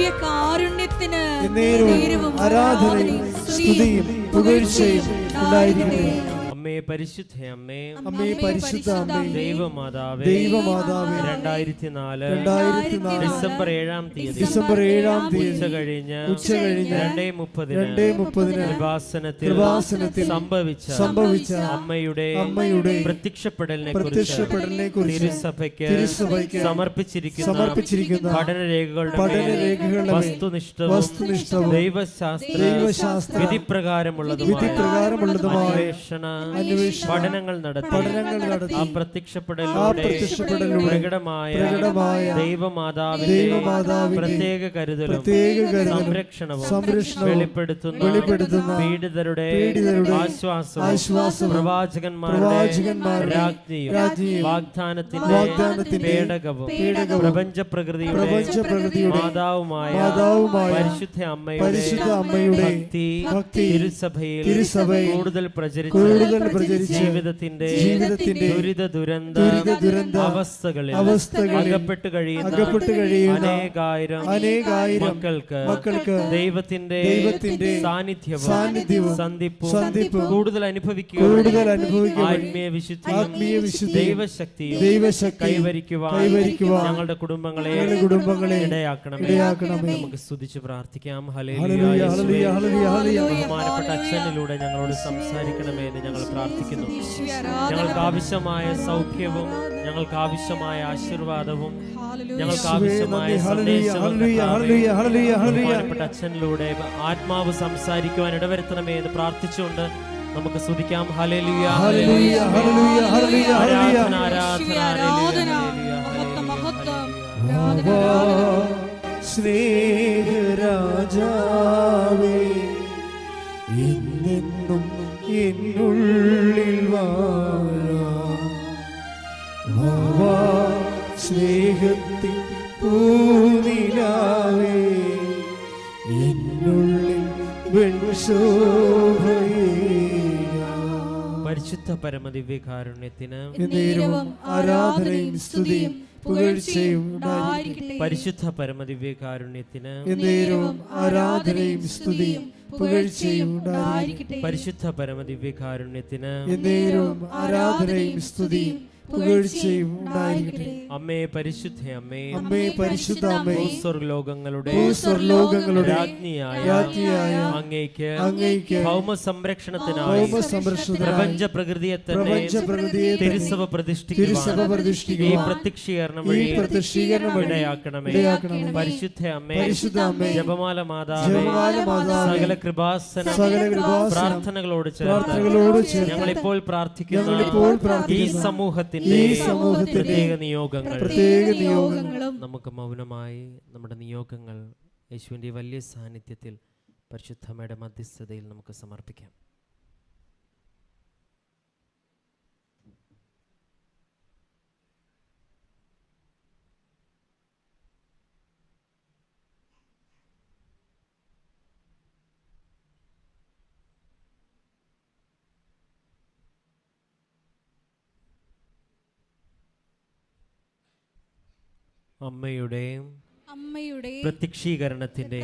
ദിവ്യ കാരുണ്യത്തിന് ആരാധനയും സ്തുതിയും പുകഴ്ചയും ഉണ്ടായിരിക്കട്ടെ. അമ്മേ പരിശുദ്ധ അമ്മേ, അമ്മേ പരിശുദ്ധ അമ്മേ, ദൈവമാതാവേ, 2004 ഡിസംബർ 7-ാം തീയതി ഉച്ച കഴിഞ്ഞ് 2:30 കൃപാസനത്തിൽ സംഭവിച്ച അമ്മയുടെ പ്രത്യക്ഷപ്പെടലിനെ കുറിച്ച് തിരുസഭയ്ക്ക് സമർപ്പിച്ചിരിക്കുന്ന പഠനരേഖകളുടെ വസ്തുനിഷ്ഠവും ദൈവശാസ്ത്ര വിധിപ്രകാരമുള്ളതുമായ പഠനങ്ങൾ നടത്തി ആ പ്രത്യക്ഷപ്പെടലിലൂടെ പ്രകടമായ ദൈവമാതാവിന്റെ പ്രത്യേക കരുതലും സംരക്ഷണവും വെളിപ്പെടുത്തുന്ന പീഡിതരുടെ ആശ്വാസവും പ്രവാചകന്മാരുടെ രാജ്ഞിയും വാഗ്ദാനത്തിന്റെ പേടകവും പ്രപഞ്ച പ്രകൃതിയുടെ മാതാവുമായ പരിശുദ്ധ അമ്മയുടെ ഭക്തി തിരുസഭയിൽ കൂടുതൽ പ്രചരിച്ച് ജീവിതത്തിന്റെ ദുരിത അവസ്ഥകളിൽ അകപ്പെട്ട് കഴിയുന്ന അനേകായിരം മക്കൾക്ക് ദൈവത്തിന്റെ സാന്നിധ്യവും സന്ധിപ്പും കൂടുതൽ അനുഭവിക്കുക ആത്മീയ വിശുദ്ധിയും ദൈവശക്തിയും കൈവരിക്കുവാൻ ഞങ്ങളുടെ കുടുംബങ്ങളെ ഇടയാക്കണമേ. നമുക്ക് സ്തുതിച്ച് പ്രാർത്ഥിക്കാം. ഹല്ലേലൂയ. ബഹുമാനപ്പെട്ട അച്ഛനിലൂടെ ഞങ്ങളോട് സംസാരിക്കണമേ എന്ന് ഞങ്ങൾ പ്രാർത്ഥിക്കുന്നു. ഞങ്ങൾക്ക് ആവശ്യമായ സൗഖ്യവും ഞങ്ങൾക്ക് ആവശ്യമായ ആശീർവാദവും ഞങ്ങൾക്ക് ആവശ്യമായ ബഹുമാനപ്പെട്ട അച്ഛനിലൂടെ ആത്മാവ് സംസാരിക്കുവാൻ ഇടവരുത്തണമേ എന്ന് പ്രാർത്ഥിച്ചുകൊണ്ട് നമുക്ക് സ്തുതിക്കാം. ഹല്ലേലൂയ, ഹല്ലേലൂയ, ഹല്ലേലൂയ, ഹല്ലേലൂയ, ആരാധന, ആരാധന, സ്നേഹരാജാവേ, എന്നെന്നും എന്നുള്ളിൽ വാഴാം സ്നേഹത്തിൻ പൂനിലാവേ, എന്നുള്ളിൽ പരിശുദ്ധ പരമദിവ്യകാരുണ്യത്തിന് ആരാധനയും സ്തുതിയും പുകഴ്ചയും പരിശുദ്ധ പരമദിവ്യകാരുണ്യത്തിന് ആരാധനയും സ്തുതിയും പുകഴ്ചയും പരിശുദ്ധ പരമദിവ്യകാരുണ്യത്തിന് ആരാധനയും സ്തുതിയും പുകഴ്ചയും ഉണ്ടായിരിക്കട്ടെ. അമ്മേ പരിശുദ്ധ അമ്മേ, അമ്മേ പരിശുദ്ധ അമ്മേ, സ്വർലോകങ്ങളുടെ രാജ്ഞിയായ അങ്ങേക്ക് ഭൗമ സംരക്ഷണത്തിനായി പ്രപഞ്ച പ്രകൃതിയെ തിരുസഭ പ്രതിഷ്ഠിക്കുക ഈ പ്രത്യക്ഷീകരണം വഴി ഇടയാക്കണമേ. പരിശുദ്ധ അമ്മേ, ജപമാല മാതാവേ, സകല കൃപാസന പ്രാർത്ഥനകളോട് ചേർത്ത് ഞങ്ങളിപ്പോൾ പ്രാർത്ഥിക്കുന്ന ഈ സമൂഹത്തിൽ പ്രത്യേക നിയോഗങ്ങളും നമുക്ക് മൗനമായി നമ്മുടെ നിയോഗങ്ങൾ യേശുവിന്റെ വലിയ സാന്നിധ്യത്തിൽ പരിശുദ്ധമ്മയുടെ മധ്യസ്ഥതയിൽ നമുക്ക് സമർപ്പിക്കാം. അമ്മയുടെ പ്രത്യക്ഷീകരണത്തിന്റെ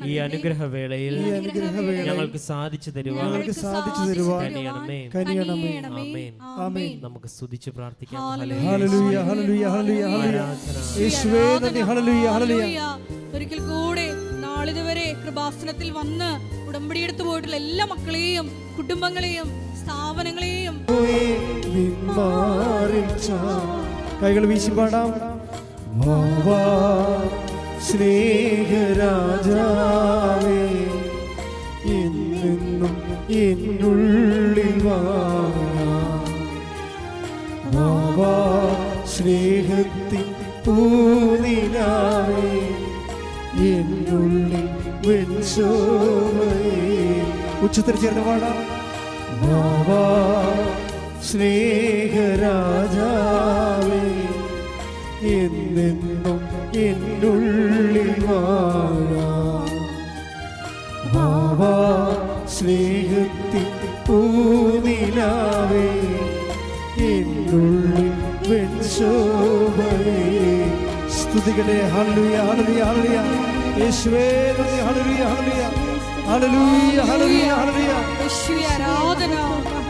ഈ അനുഗ്രഹവേളയിൽ ഞങ്ങൾക്ക് സാധിച്ചു തരുവാൻ നമുക്ക് സ്തുതിച്ച് പ്രാർത്ഥിക്കാം. ഒരിക്കൽ കൂടെ നാളിതുവരെ കൃപാസനത്തിൽ വന്ന് ഉടമ്പടിയെടുത്തു പോയിട്ടുള്ള എല്ലാ മക്കളെയും കുടുംബങ്ങളെയും സ്ഥാപനങ്ങളെയും കൈകൾ വീശി പാടാം. സ്നേഹരാജാവേ, എന്നെന്നും എന്നുള്ളിൽ വാഴാം സ്നേഹത്തിൻ പൂനിലാവേ, എന്നുള്ളിൽ വെൺശോഭയേ. ഉച്ചത്തിൽ ചേർന്ന് പാടാം. സ്നേഹരാജാവേ, എന്നെന്നും എന്നുള്ളിൽ വാഴാം സ്നേഹത്തിൻ പൂനിലാവേ, എന്നുള്ളിൽ വെൺശോഭയേ. സ്തുതികളെ ഹല്ലേലൂയ, ഹല്ലേലൂയ, ഹല്ലേലൂയ. യേശുവേ നന്ദി. ഹല്ലേലൂയ ഹല്ലേലൂയ ഹല്ലേലൂയ ഹല്ലേലൂയ ഹല്ലേലൂയ. യേശുവേ ആരാധന,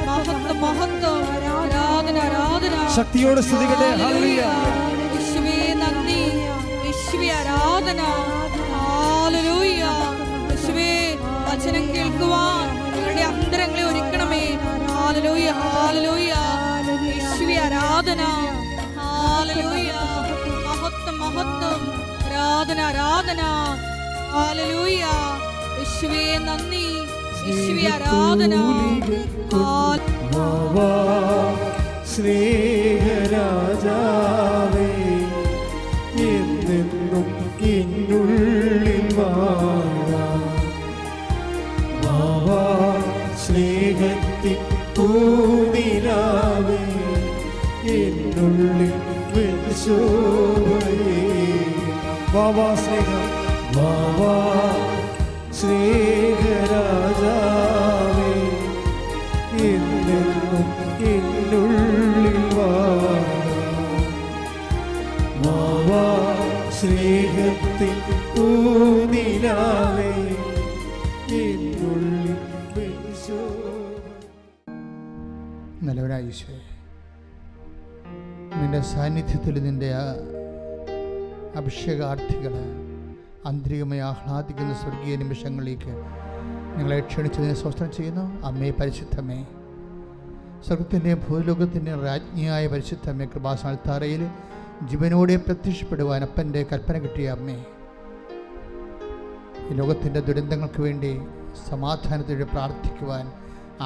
മഹത്വം മഹത്വം, ആരാധന ആരാധന. ശക്തിയോടെ സ്തുതിക്കട്ടെ. ഹല്ലേലൂയ. യേശുവേ നന്ദി, യേശുവേ ആരാധന. ഹല്ലേലൂയ. യേശുവേ വചനം കേൾക്കുവാൻ ഞങ്ങളുടെ അന്തരങ്ങളെ ഒരുക്കണമേ. ഹല്ലേലൂയ ഹല്ലേലൂയ. യേശുവേ ആരാധന. ഹല്ലേലൂയ. മഹത്വം മഹത്വം, ആരാധന ആരാധന. ഹല്ലേലൂയ. യേശുവേ നന്ദി, യേശുവേ ആരാധന. വാവാ സ്നേഹരാജാവേ, എന്നെന്നും എന്നുള്ളിൽ വാഴാം. വാവാ സ്നേഹത്തിൻ പൂനിലാവേ, എന്നുള്ളിൽ വെളിച്ചോവേ. വാവാ സ്നേഹം, വാവാ സ്നേഹരാജാവേ, എന്നെന്നും എന്നുള്ളിൽ വാഴാം. വാവാ സ്നേഹത്തിൻ പൂനിലാവേ, എന്നുള്ളിൽ വെളിച്ചോവേ. നല്ലവനായ ഈശോയെ, നിൻ്റെ സാന്നിധ്യത്തിൽ നിൻ്റെ അഭിഷേകാർത്ഥികൾ ആന്തരികമായി ആഹ്ലാദിക്കുന്ന സ്വർഗീയ നിമിഷങ്ങളിലേക്ക് നിങ്ങളെ ക്ഷണിച്ചതിനെ സ്വസ്ഥം ചെയ്യുന്നു. അമ്മേ പരിശുദ്ധമേ, സ്വർഗത്തിൻ്റെയും ഭൂലോകത്തിൻ്റെയും രാജ്ഞിയായ പരിശുദ്ധമേ, കൃപാസനത്താറയിൽ ജീവനോടെ പ്രത്യക്ഷപ്പെടുവാൻ അപ്പൻ്റെ കൽപ്പന കിട്ടിയ അമ്മേ, ഈ ലോകത്തിൻ്റെ ദുരന്തങ്ങൾക്ക് വേണ്ടി സമാധാനത്തോടെ പ്രാർത്ഥിക്കുവാൻ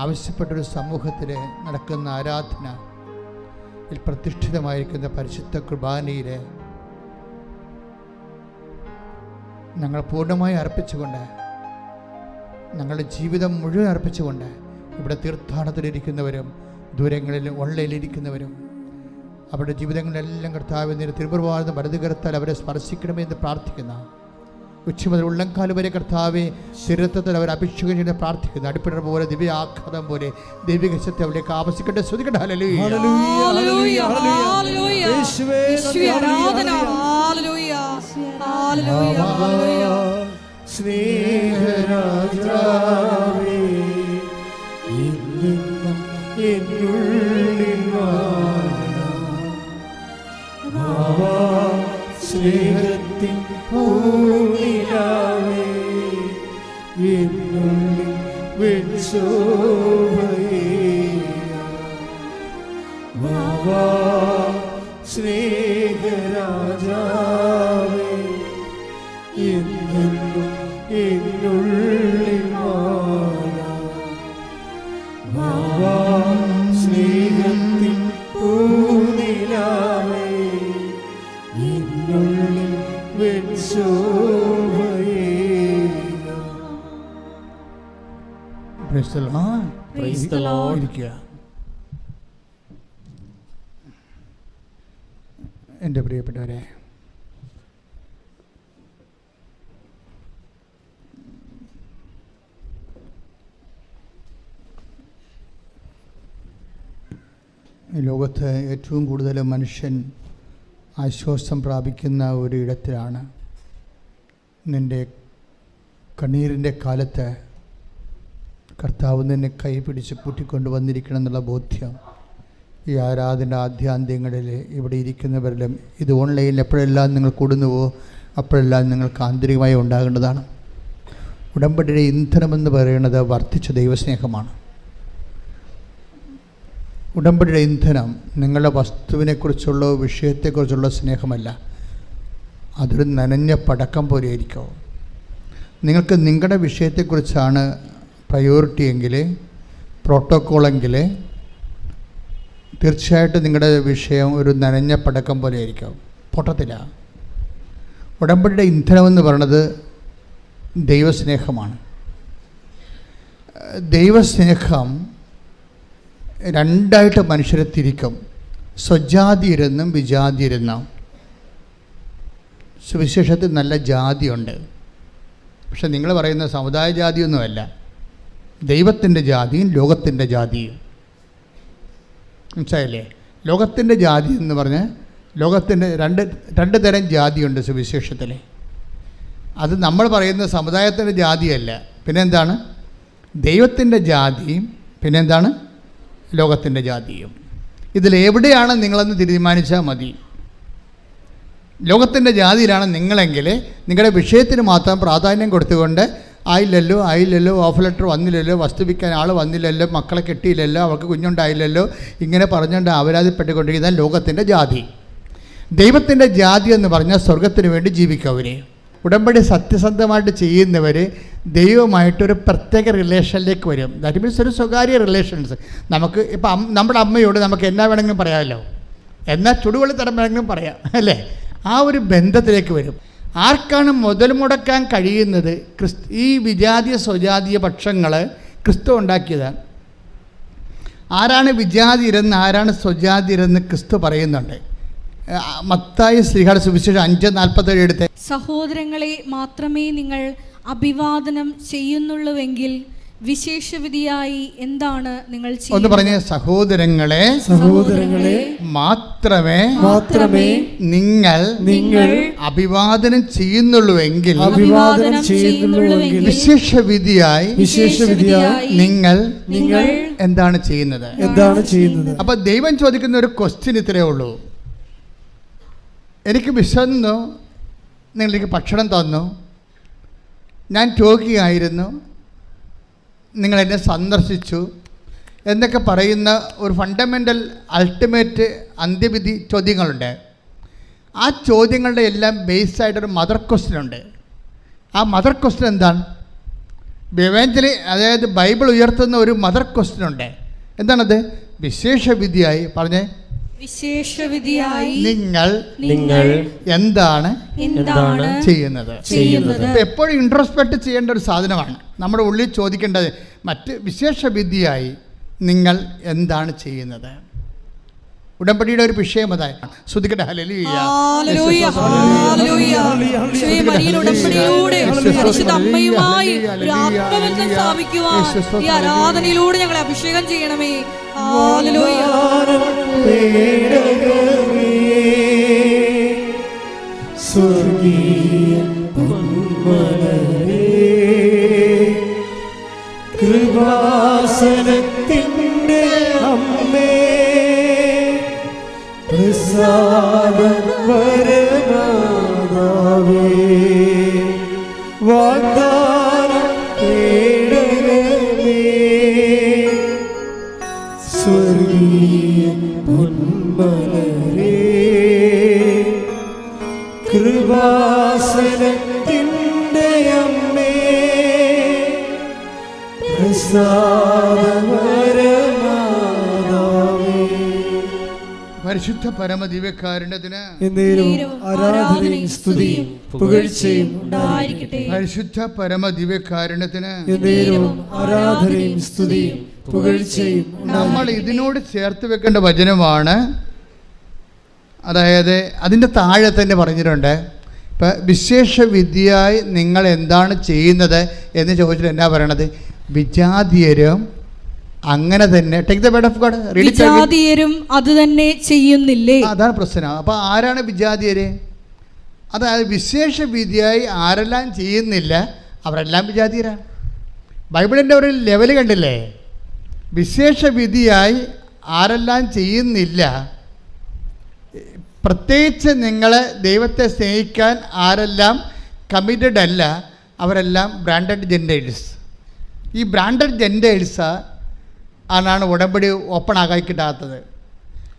ആവശ്യപ്പെട്ടൊരു സമൂഹത്തിൽ നടക്കുന്ന ആരാധന പ്രതിഷ്ഠിതമായിരിക്കുന്ന പരിശുദ്ധ കുർബാനയിൽ ഞങ്ങൾ പൂർണ്ണമായി അർപ്പിച്ചുകൊണ്ട്, ഞങ്ങളുടെ ജീവിതം മുഴുവൻ അർപ്പിച്ചുകൊണ്ട് ഇവിടെ തീർത്ഥാടനത്തിലിരിക്കുന്നവരും ദൂരങ്ങളിൽ ഓൺലൈനിലിരിക്കുന്നവരും അവരുടെ ജീവിതങ്ങളിലെല്ലാം കർത്താവിൻ്റെ തിരുപ്രഭാതം വലതുകരത്താൽ അവരെ സ്പർശിക്കണമെന്ന് പ്രാർത്ഥിക്കുന്ന, ഉച്ച മുതൽ ഉള്ളംകാല് വരെ കർത്താവെ ശരീരത്തിൽ അവർ അഭിഷേകം ചെയ്ത് പ്രാർത്ഥിക്കുന്നു. അടിപ്പിടർ പോലെ ദിവ്യാഘാതം പോലെ ദൈവികശത്തെ അവരിലേക്ക് ആവശ്യിക്കട്ടെ. ശ്രുതിക്കട്ടെ. ഹല്ലേലൂയ ഹല്ലേലൂയ ഹല്ലേലൂയ. യേശുവേ ആരാധന. ഹല്ലേലൂയ ഹല്ലേലൂയ ഹല്ലേലൂയ. സ്നേഹരാജാവേ, എന്നെന്നും എന്നുള്ളിൽ വാഴാം. വാവാ സ്നേഹത്തിൻ പൂനിലാവേ, എന്നുള്ളിൽ വെളിച്ചോവേ. വാവാ സ്നേഹരാജാവേ, എന്നെന്നും എന്നുള്ളിൽ വാഴാം. വാവാ സ്നേഹത്തിൻ പൂനിലാവേ, എന്നുള്ളിൽ വെളിച്ചോവേ. Praise the Lord. ഇരിക്കുക. എൻ്റെ പ്രിയപ്പെട്ടവരെ, ഈ ലോകത്ത് ഏറ്റവും കൂടുതൽ മനുഷ്യൻ ആശ്വാസം പ്രാപിക്കുന്ന ഒരു ഇടത്തിലാണ് നിൻ്റെ കണ്ണീരിൻ്റെ കാലത്ത് കർത്താവ് നിന്നെ കൈപിടിച്ച് കൂട്ടിക്കൊണ്ട് വന്നിരിക്കണം എന്നുള്ള ബോധ്യം ഈ ആരാധന ആദ്യാന്ത്യങ്ങളിൽ ഇവിടെ ഇരിക്കുന്നവരിലും ഇത് ഓൺലൈനിൽ എപ്പോഴെല്ലാം നിങ്ങൾ കൂടുന്നുവോ അപ്പോഴെല്ലാം നിങ്ങൾക്ക് ആന്തരികമായി ഉണ്ടാകേണ്ടതാണ്. ഉടമ്പടിയുടെ ഇന്ധനമെന്ന് പറയുന്നത് വർദ്ധിച്ച ദൈവസ്നേഹമാണ്. ഉടമ്പടിയുടെ ഇന്ധനം നിങ്ങളുടെ വസ്തുവിനെക്കുറിച്ചുള്ള വിഷയത്തെക്കുറിച്ചുള്ള സ്നേഹമല്ല, അതൊരു നനഞ്ഞ പടക്കം പോലെ ആയിരിക്കും. നിങ്ങൾക്ക് നിങ്ങളുടെ വിഷയത്തെക്കുറിച്ചാണ് പ്രയോറിറ്റി എങ്കിൽ, പ്രോട്ടോക്കോളെങ്കിൽ, തീർച്ചയായിട്ടും നിങ്ങളുടെ വിഷയം ഒരു നനഞ്ഞ പടക്കം പോലെ ആയിരിക്കും, പൊട്ടത്തില്ല. ഉടമ്പടിയുടെ ഇന്ധനമെന്ന് പറയുന്നത് ദൈവസ്നേഹമാണ്. ദൈവസ്നേഹം രണ്ടായിട്ട് മനുഷ്യരെ തിരിക്കും, സ്വജാതിയരെന്നും വിജാതിയരെന്നും. സുവിശേഷത്തിൽ നല്ല ജാതിയുണ്ട്, പക്ഷെ നിങ്ങൾ പറയുന്ന സമുദായ ജാതിയൊന്നുമല്ല, ദൈവത്തിൻ്റെ ജാതിയും ലോകത്തിൻ്റെ ജാതിയും. മനസ്സിലായില്ലേ? ലോകത്തിൻ്റെ ജാതി എന്ന് പറഞ്ഞാൽ ലോകത്തിൻ്റെ രണ്ട് തരം ജാതിയുണ്ട് സുവിശേഷത്തിൽ. അത് നമ്മൾ പറയുന്ന സമുദായത്തിൻ്റെ ജാതിയല്ല. പിന്നെന്താണ്? ദൈവത്തിൻ്റെ ജാതിയും പിന്നെന്താണ്? ലോകത്തിൻ്റെ ജാതിയും. ഇതിലെവിടെയാണ് നിങ്ങളെന്ന് തീരുമാനിച്ചാൽ മതി. ലോകത്തിൻ്റെ ജാതിയിലാണ് നിങ്ങളെങ്കിൽ നിങ്ങളുടെ വിഷയത്തിന് മാത്രം പ്രാധാന്യം കൊടുത്തുകൊണ്ട് ആയില്ലല്ലോ ഓഫ് ലെറ്റർ വന്നില്ലല്ലോ, വസ്തുവിക്കാൻ ആൾ വന്നില്ലല്ലോ, മക്കളെ കെട്ടിയില്ലല്ലോ, അവർക്ക് കുഞ്ഞുണ്ടായില്ലല്ലോ, ഇങ്ങനെ പറഞ്ഞുകൊണ്ട് അപരാധപ്പെട്ടുകൊണ്ടിരിക്കുന്ന ലോകത്തിൻ്റെ ജാതി. ദൈവത്തിൻ്റെ ജാതി എന്ന് പറഞ്ഞാൽ സ്വർഗത്തിന് വേണ്ടി ജീവിക്കവർ, ഉടമ്പടി സത്യസന്ധമായിട്ട് ചെയ്യുന്നവർ ദൈവമായിട്ടൊരു പ്രത്യേക റിലേഷനിലേക്ക് വരും. ദാറ്റ് മീൻസ് ഒരു സ്വകാര്യ റിലേഷൻസ്. നമുക്ക് ഇപ്പം നമ്മുടെ അമ്മയോട് നമുക്ക് എന്നാ വേണമെങ്കിലും പറയാമല്ലോ, എന്നാൽ ചുടുവെള്ളി തരം വേണമെങ്കിലും പറയാം അല്ലേ? ആ ഒരു ബന്ധത്തിലേക്ക് വരും. ആർക്കാണ് മുതൽ മുടക്കാൻ കഴിയുന്നത്? ഈ വിജാതീയ സ്വജാതീയ പക്ഷങ്ങൾ ക്രിസ്തു ഉണ്ടാക്കിയതാണ്. ആരാണ് വിജാതിരെന്ന് ആരാണ് സ്വജാതിരെന്ന് ക്രിസ്തു പറയുന്നുണ്ട്. മത്തായി ശ്രീഹാട് സുവിശേഷം 5:47 എടുത്ത്, സഹോദരങ്ങളെ മാത്രമേ നിങ്ങൾ അഭിവാദനം ചെയ്യുന്നുള്ളൂവെങ്കിൽ വിശേഷവിധിയായി എന്താണ് നിങ്ങൾ ചെയ്യുന്നത്? ഒന്ന് പറഞ്ഞേ, സഹോദരങ്ങളെ മാത്രമേ നിങ്ങൾ അഭിവാദനം ചെയ്യുന്നുള്ളൂവെങ്കിൽ വിശേഷവിധിയായി നിങ്ങൾ എന്താണ് ചെയ്യുന്നത്? അപ്പൊ ദൈവം ചോദിക്കുന്ന ഒരു ക്വസ്റ്റ്യൻ ഇത്രയേ ഉള്ളൂ. എനിക്ക് വിശന്നു, നിങ്ങളെനിക്ക് ഭക്ഷണം തന്നു, ഞാൻ രോഗിയായിരുന്നു, നിങ്ങളെന്നെ സന്ദർശിച്ചു എന്നൊക്കെ പറയുന്ന ഒരു ഫണ്ടമെൻ്റൽ അൾട്ടിമേറ്റ് അന്ത്യവിധി ചോദ്യങ്ങളുണ്ട്. ആ ചോദ്യങ്ങളുടെ എല്ലാം ബേസ്ഡായിട്ടൊരു മദർ ക്വസ്റ്റ്യൻ ഉണ്ട്. ആ മദർ ക്വസ്റ്റ്യൻ എന്താണ്? എവഞ്ചലി, അതായത് ബൈബിൾ ഉയർത്തുന്ന ഒരു മദർ ക്വസ്റ്റ്യൻ ഉണ്ട്. എന്താണത്? വിശേഷവിധിയായി പറഞ്ഞേ, വിശേഷവിധിയായി നിങ്ങൾ എന്താണ് ചെയ്യുന്നത്? എപ്പോഴും ഇൻട്രോസ്പെക്ട് ചെയ്യേണ്ട ഒരു സാധനമാണ്. നമ്മുടെ ഉള്ളിൽ ചോദിക്കേണ്ടത് മറ്റ് വിശേഷവിധിയായി നിങ്ങൾ എന്താണ് ചെയ്യുന്നത്? ഉടമ്പടിയുടെ ഒരു വിഷയം അതായത് ശ്രുതിക്കട്ടെ. ഹല്ലേലൂയ, ഹല്ലേലൂയ, ഹല്ലേലൂയ. മരിയൻ ഉടമ്പടിയിലൂടെ പരിശുദ്ധ അമ്മയുമായി ഒരു ആത്മബന്ധം സ്ഥാപിക്കുവാൻ ഈ ആരാധനയിലൂടെ ഞങ്ങളെ അഭിഷേകം ചെയ്യണമേ. ഹല്ലേലൂയ. സ്വർഗീയ കൃപാസനത്തിൻ്റെ അമ്മേ, പ്രസാദപരമാതാവേ, വാഗ്ദാനം തേടണമേ, സ്വർഗീയ പൊന്മലരേ, കൃപാസനത്തിൻ്റെ അമ്മേ, പരിശുദ്ധ പരമദിവ്യകാരുണ്യത്തിന് ആരാധനയും സ്തുതിയും പുകഴ്ചയും ഉണ്ടായിരിക്കട്ടെ. പരിശുദ്ധ പരമദിവ്യകാരുണ്യത്തിന് ആരാധനയും സ്തുതിയും പുകഴ്ചയും. നമ്മൾ ഇതിനോട് ചേർത്ത് വെക്കേണ്ട വചനമാണ്. അതായത് അതിൻ്റെ താഴെ തന്നെ പറഞ്ഞിട്ടുണ്ട്. ഇപ്പം വിശേഷവിധിയായി നിങ്ങൾ എന്താണ് ചെയ്യുന്നത് എന്ന് ചോദിച്ചിട്ട് എന്നാ പറയണത്? വിജാതീയരും അങ്ങനെ തന്നെ, take the word of God, വിജാതീയരും അത് തന്നെ ചെയ്യുന്നില്ലേ? അതാണ് പ്രശ്നം. അപ്പോൾ ആരാണ് വിജാതീയര്? അതായത് വിശേഷവിധിയായി ആരെല്ലാം ചെയ്യുന്നില്ല അവരെല്ലാം വിജാതീയരാണ്. ബൈബിളിൻ്റെ ഒരു ലെവൽ കണ്ടില്ലേ? വിശേഷവിധിയായി ആരെല്ലാം ചെയ്യുന്നില്ല, പ്രത്യേകിച്ച് നിങ്ങൾ ദൈവത്തെ സ്നേഹിക്കാൻ ആരെല്ലാം കമ്മിറ്റഡ് അല്ല, അവരെല്ലാം ബ്രാൻഡഡ് ജെൻറ്റൈൽസ്. ഈ ബ്രാൻഡഡ് ജെൻറ്റൈൽസ് ആണ് ഉടമ്പടി ഓപ്പൺ ആക്കി കിട്ടാത്തത്.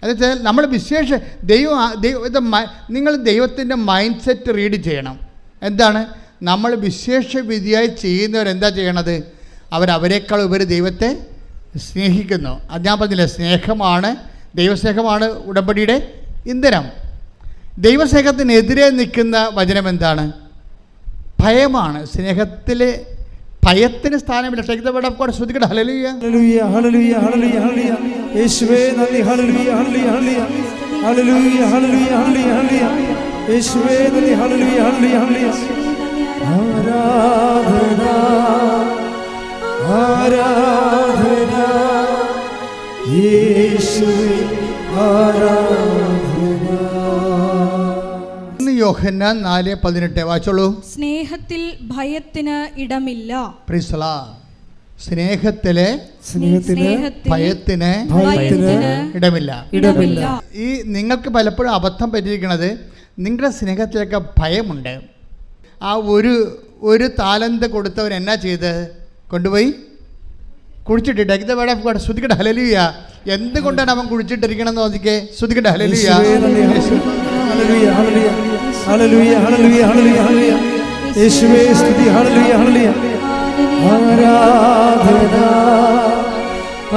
എന്നുവെച്ചാൽ നമ്മൾ നിങ്ങൾ ദൈവത്തിൻ്റെ മൈൻഡ് സെറ്റ് റീഡ് ചെയ്യണം. എന്താണ്? നമ്മൾ വിശേഷവിധിയായി ചെയ്യുന്നവരെന്താ ചെയ്യണത്? അവരേക്കാൾ ഉപരി ദൈവത്തെ സ്നേഹിക്കുന്നു. അത് ഞാൻ പറഞ്ഞില്ലേ, സ്നേഹമാണ്, ദൈവസ്നേഹമാണ് ഉടമ്പടിയുടെ ഇന്ധനം. ദൈവസ്നേഹത്തിനെതിരെ നിൽക്കുന്ന വചനം എന്താണ്? ഭയമാണ്. സ്നേഹത്തിൽ ഭയത്തിന് സ്ഥാനമില്ല. Take the word of God. ശ്രദ്ധിക്കട്ടെ. ഹല്ലേലൂയ, ഹല്ലേലൂയ, ഹല്ലേലൂയ, ഹല്ലേലൂയ, ഹല്ലേലൂയ. യേശുവേ നന്ദി. ഹല്ലേലൂയ, ഹല്ലേലൂയ, ഹല്ലേലൂയ, ഹല്ലേലൂയ, ഹല്ലേലൂയ, ഹല്ലേലൂയ, ഹല്ലേലൂയ. യേശുവേ നന്ദി. ഹല്ലേലൂയ, ഹല്ലേലൂയ, ഹല്ലേലൂയ. ആരാധന, ആരാധന യേശുവേ, ആരാധന. യോഹന്നാൻ 4:18 വായിച്ചോളൂ. സ്നേഹത്തിൽ ഭയത്തിന് ഇടമില്ല. Praise the Lord. സ്നേഹത്തിലെ ഭയത്തിന് ഇടമില്ല. ഈ നിങ്ങൾക്ക് പലപ്പോഴും അബദ്ധം പറ്റിയിരിക്കുന്നത്, നിങ്ങളുടെ സ്നേഹത്തിലൊക്കെ ഭയമുണ്ട്. ആ ഒരു താലന്ത് കൊടുത്തവൻ എന്നാ ചെയ്ത് കൊണ്ടുപോയി കുഴിച്ചിട്ടിട്ട് ശ്രുതിക്കട്ടെ ഹല്ലേലൂയ. എന്തുകൊണ്ടാണ് അവൻ കുഴിച്ചിട്ടിരിക്കണം എന്ന് നോക്കിക്കേ. ശ്രുതിക്കട്ടെ ഹല്ലേലൂയ. യേശുവേ സ്തുതി. ഹല്ലേലൂയ ഹല്ലേലൂയ. ആരാധന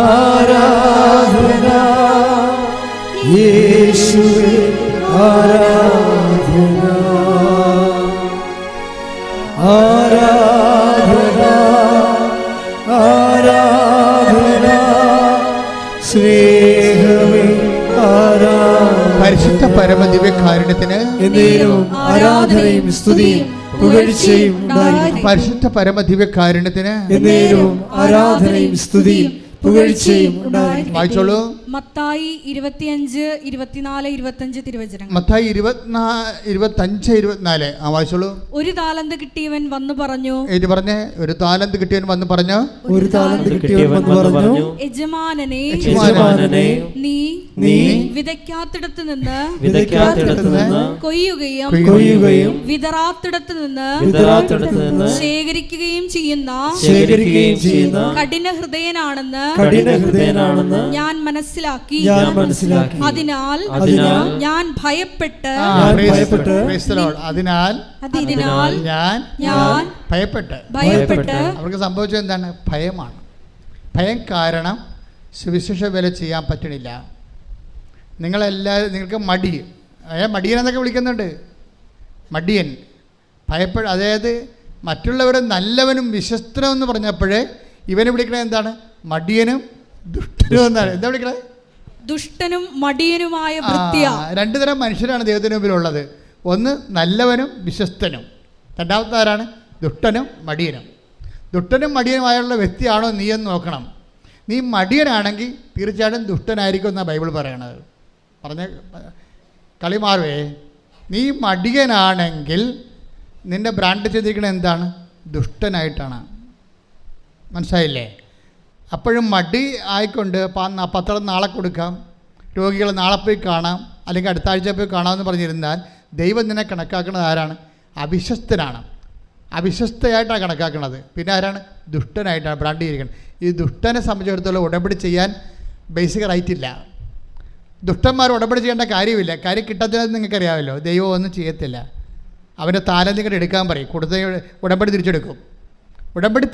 ആരാധന യേശുവേ ആരാധന ആരാധന ആരാധന സ്നേഹമേ ആരാധന. പരിശുദ്ധ പരമദിവ്യകാരുണ്യത്തിന് ആരാധനയും സ്തുതിയും പുകഴ്ചയും ഉണ്ടായിരിക്കട്ടെ. പരിശുദ്ധ പരമദിവ്യകാരുണ്യത്തിന് ആരാധനയും സ്തുതിയും പുകഴ്ചയും ഉണ്ടായിരിക്കട്ടെ. വായിച്ചോളൂ. മത്തായി 25, 24, 25 തിരുവചനങ്ങൾ. മത്തായി 25, 24 വായിച്ചോളൂ. ഒരു താലന്ത് കിട്ടിയവൻ വന്നു പറഞ്ഞു. ഇത് പറഞ്ഞേ. ഒരു താലന്ത് കിട്ടിയവൻ വന്ന് പറഞ്ഞു. ഒരു താലന്ത് കിട്ടിയവൻ വന്ന് പറഞ്ഞു, യജമാനനെ നീ വിതയ്ക്കാത്തിടത്ത് നിന്ന് കൊയ്യുകയും വിതറാത്തിടത്ത് നിന്ന് ശേഖരിക്കുകയും ചെയ്യുന്ന കഠിന ഹൃദയനാണെന്ന് ഞാൻ മനസ്സിലാക്കി. അതിനാൽ ഞാൻ ഭയപ്പെട്ട് ഞാൻ ഭയപ്പെട്ട്. അവർക്ക് സംഭവിച്ചത് എന്താണ്? ഭയമാണ്. ഭയം കാരണം സുവിശേഷ വേല ചെയ്യാൻ പറ്റണില്ല. നിങ്ങൾക്ക് മടിയൻ എന്നൊക്കെ വിളിക്കുന്നുണ്ട്. മടിയൻ അതായത് മറ്റുള്ളവരെ നല്ലവനും വിശ്വസ്തനും എന്ന് പറഞ്ഞപ്പോഴേ ഇവനെ വിളിക്കണത് എന്താണ്? മടിയനും ദുഷ്ടനും എന്നാണ്. എന്താ വിളിക്കണത്? ദുഷ്ടനും മടിയനുമായ രണ്ടു തരം മനുഷ്യരാണ് ദൈവത്തിന് മുമ്പിലുള്ളത്. ഒന്ന് നല്ലവനും വിശ്വസ്തനും, രണ്ടാമത്തെ ആരാണ്? ദുഷ്ടനും മടിയനും. ദുഷ്ടനും മടിയനുമായുള്ള വ്യക്തിയാണോ നീ എന്ന് നോക്കണം. നീ മടിയനാണെങ്കിൽ തീർച്ചയായിട്ടും ദുഷ്ടനായിരിക്കും എന്നാണ് ബൈബിൾ പറയണത്. കളി മാറുവേ. നീ മടിയനാണെങ്കിൽ നിൻ്റെ ബ്രാൻഡ് ചെയ്തിരിക്കുന്നത് എന്താണ്? ദുഷ്ടനായിട്ടാണ്. മനസ്സിലായില്ലേ? അപ്പോഴും മടി ആയിക്കൊണ്ട് പത്രം നാളെ കൊടുക്കാം, രോഗികളെ നാളെ പോയി കാണാം, അല്ലെങ്കിൽ അടുത്ത ആഴ്ച പോയി കാണാമെന്ന് പറഞ്ഞിരുന്നാൽ ദൈവം നിന്നെ കണക്കാക്കുന്നത് ആരാണ്? അവിശ്വസ്തനാണ്. അവിശ്വസ്തയായിട്ടാണ് കണക്കാക്കുന്നത്. പിന്നെ ആരാണ്? ദുഷ്ടനായിട്ടാണ് ബ്രാൻഡ് ചെയ്തിരിക്കുന്നത്. ഈ ദുഷ്ടനെ സംബന്ധിച്ചിടത്തോളം ഉടമ്പടി ചെയ്യാൻ ബേസിക് റൈറ്റ് ഇല്ല. ദുഷ്ടന്മാർ ഉടമ്പടി ചെയ്യേണ്ട കാര്യമില്ല. കാര്യം കിട്ടാത്തത് നിങ്ങൾക്കറിയാമല്ലോ. ദൈവം ഒന്നും ചെയ്യത്തില്ല. അവൻ്റെ താലന്ത് ഇങ്ങോട്ട് എടുക്കാൻ പറയും. കൊടുത്ത ഉടമ്പടി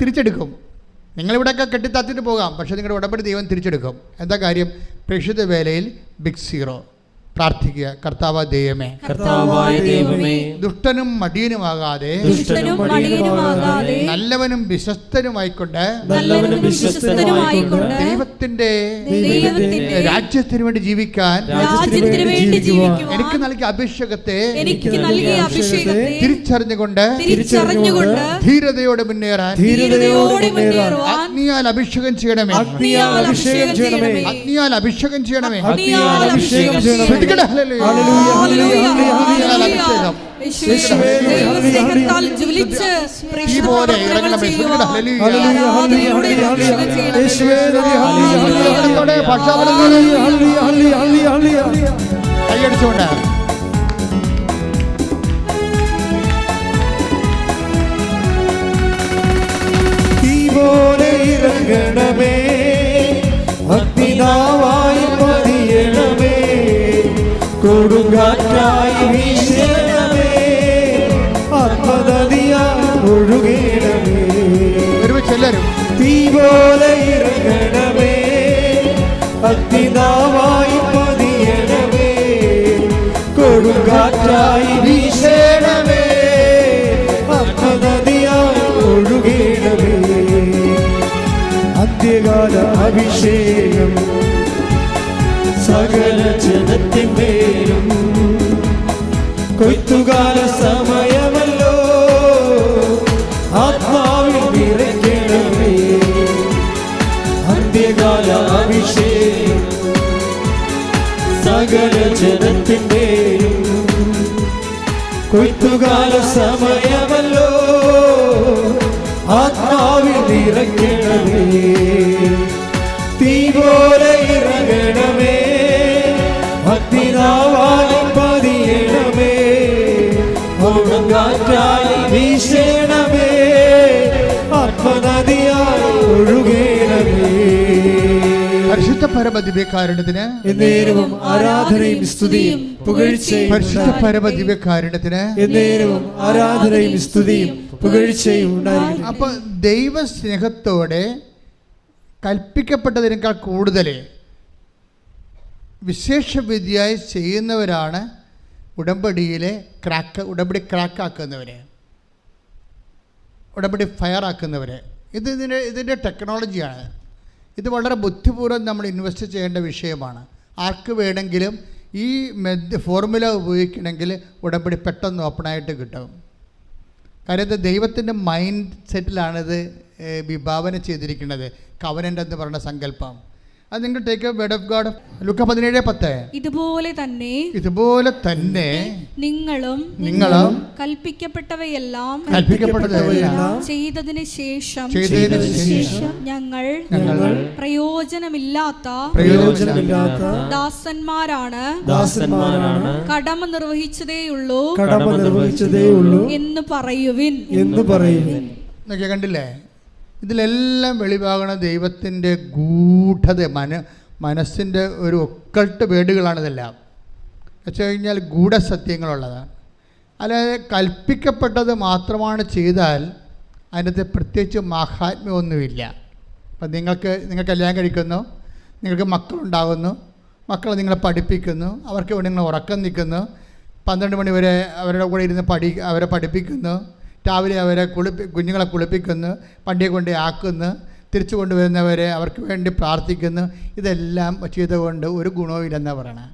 തിരിച്ചെടുക്കും. നിങ്ങളിവിടെയൊക്കെ കെട്ടിത്താത്തിട്ട് പോകാം, പക്ഷേ നിങ്ങളുടെ ഉടമ്പടി ദൈവം തിരിച്ചെടുക്കും. എന്താ കാര്യം? പ്രേക്ഷിത വേലയിൽ ബിഗ് സീറോ. പ്രാർത്ഥിക്കുക. കർത്താവായ ദൈവമേ, ദുഷ്ടനും മടിയനുമാകാതെ നല്ലവനും വിശ്വസ്തനുമായിക്കൊണ്ട് ദൈവത്തിന്റെ രാജ്യത്തിന് വേണ്ടി ജീവിക്കാൻ എനിക്ക് നൽകിയ അഭിഷേകത്തെ തിരിച്ചറിഞ്ഞുകൊണ്ട് ധീരതയോടെ മുന്നേറാൻ അഗ്നിയാൽ അഭിഷേകം ചെയ്യണമേ. അഗ്നിയാൽ അഭിഷേകം ചെയ്യണമേ. കൈയടിച്ചുകൊണ്ട് ഇറങ്ങണമേ, അഗ്നിനാവായി പതിയണമേ, കൊടുങ്കാറ്റായി വീശണമേ, ആത്മനദിയായി ഒഴുകണമേ. തീ പോലെ ഇറങ്ങണമേ, അഗ്നിനാവായി പതിയണമേ, കൊടുങ്കാറ്റായി വീശണമേ, ആത്മനദിയായി ഒഴുകണമേ. അന്ത്യകാല അഭിഷേകം സകല ജനത്തിന്മേലും, കൊയ്ത്തുകാല സമയമല്ലോ, ആത്മാവിൽ നിറയ്ക്കണമേ. അന്ത്യകാല അഭിഷേകം സകല ജനത്തിന്മേലും, ആത്മാവിൽ നിറയ്ക്കണമേ, തീ പോലെ ഇറങ്ങണമേ, ഭക്തിനാവായി പതിയണമേ, കൊടുങ്കാറ്റായി വീശണമേ, ആത്മനദിയായി ഒഴുകണമേ. പരിശുദ്ധ പരമദിവ്യകാരുണ്യത്തിന് എന്നേരവും ആരാധനയും സ്തുതിയും പുകഴ്ചയും. പരിശുദ്ധ പരമദിവ്യകാരുണ്യത്തിന് എന്നേരവും ആരാധനയും സ്തുതിയും പുകഴ്ചയും ഉണ്ടായിരിക്കും. അപ്പൊ ദൈവസ്നേഹത്തോടെ കൽപ്പിക്കപ്പെട്ടതിനേക്കാൾ കൂടുതൽ വിശേഷവിധിയായി ചെയ്യുന്നവരാണ് ഉടമ്പടി ക്രാക്കാക്കുന്നവര്, ഉടമ്പടി ഫയറാക്കുന്നവര്. ഇതിൻ്റെ ടെക്നോളജിയാണ്. ഇത് വളരെ ബുദ്ധിപൂർവ്വം നമ്മൾ ഇൻവെസ്റ്റ് ചെയ്യേണ്ട വിഷയമാണ്. ആർക്ക് വേണമെങ്കിലും ഈ ഫോർമുല ഉപയോഗിക്കണമെങ്കിൽ ഉടമ്പടി പെട്ടെന്ന് ഓപ്പണായിട്ട് കിട്ടും. കാര്യം ഇത് ദൈവത്തിൻ്റെ മൈൻഡ് സെറ്റിലാണിത് വിഭാവന ചെയ്തിരിക്കുന്നത്. കവനൻ്റ് എന്ന് പറയുന്ന സങ്കല്പം അത് നിങ്ങൾ take a word of God. ലൂക്ക 17:10. ഇതുപോലെ തന്നെ നിങ്ങളും കൽപ്പിക്കപ്പെട്ടവയെല്ലാം ചെയ്തതിന് ശേഷം ഞങ്ങൾ പ്രയോജനമില്ലാത്ത ദാസന്മാരാണ് കടമ നിർവഹിച്ചതേയുള്ളൂ എന്ന് പറയുവിൻ. കണ്ടില്ലേ? ഇതിലെല്ലാം വെളിവാകണ ദൈവത്തിൻ്റെ ഗൂഢത, മനസ്സിൻ്റെ ഒരു ഒക്കൾട്ട് വേർഡുകളാണിതെല്ലാം. വെച്ച് കഴിഞ്ഞാൽ ഗൂഢസത്യങ്ങളുള്ളതാണ്. അല്ലാതെ കൽപ്പിക്കപ്പെട്ടത് മാത്രമാണ് ചെയ്താൽ അതിനകത്ത് പ്രത്യേകിച്ച് മാഹാത്മ്യമൊന്നുമില്ല. അപ്പം നിങ്ങൾ കല്യാണം കഴിക്കുന്നു, നിങ്ങൾക്ക് മക്കളുണ്ടാകുന്നു, മക്കളെ നിങ്ങളെ പഠിപ്പിക്കുന്നു, അവർക്ക് വേണ്ടി നിങ്ങൾ ഉറക്കം നിൽക്കുന്നു, 12 മണി വരെ അവരുടെ കൂടെ ഇരുന്ന് അവരെ പഠിപ്പിക്കുന്നു, രാവിലെ അവരെ കുഞ്ഞുങ്ങളെ കുളിപ്പിക്കുന്നു, പണ്ടിയെ കൊണ്ട് ആക്കുന്നു, തിരിച്ചു കൊണ്ടുവരുന്നവരെ അവർക്ക് വേണ്ടി പ്രാർത്ഥിക്കുന്നു. ഇതെല്ലാം ചെയ്തുകൊണ്ട് ഒരു ഗുണവുമില്ലെന്നാണ് പറയണത്.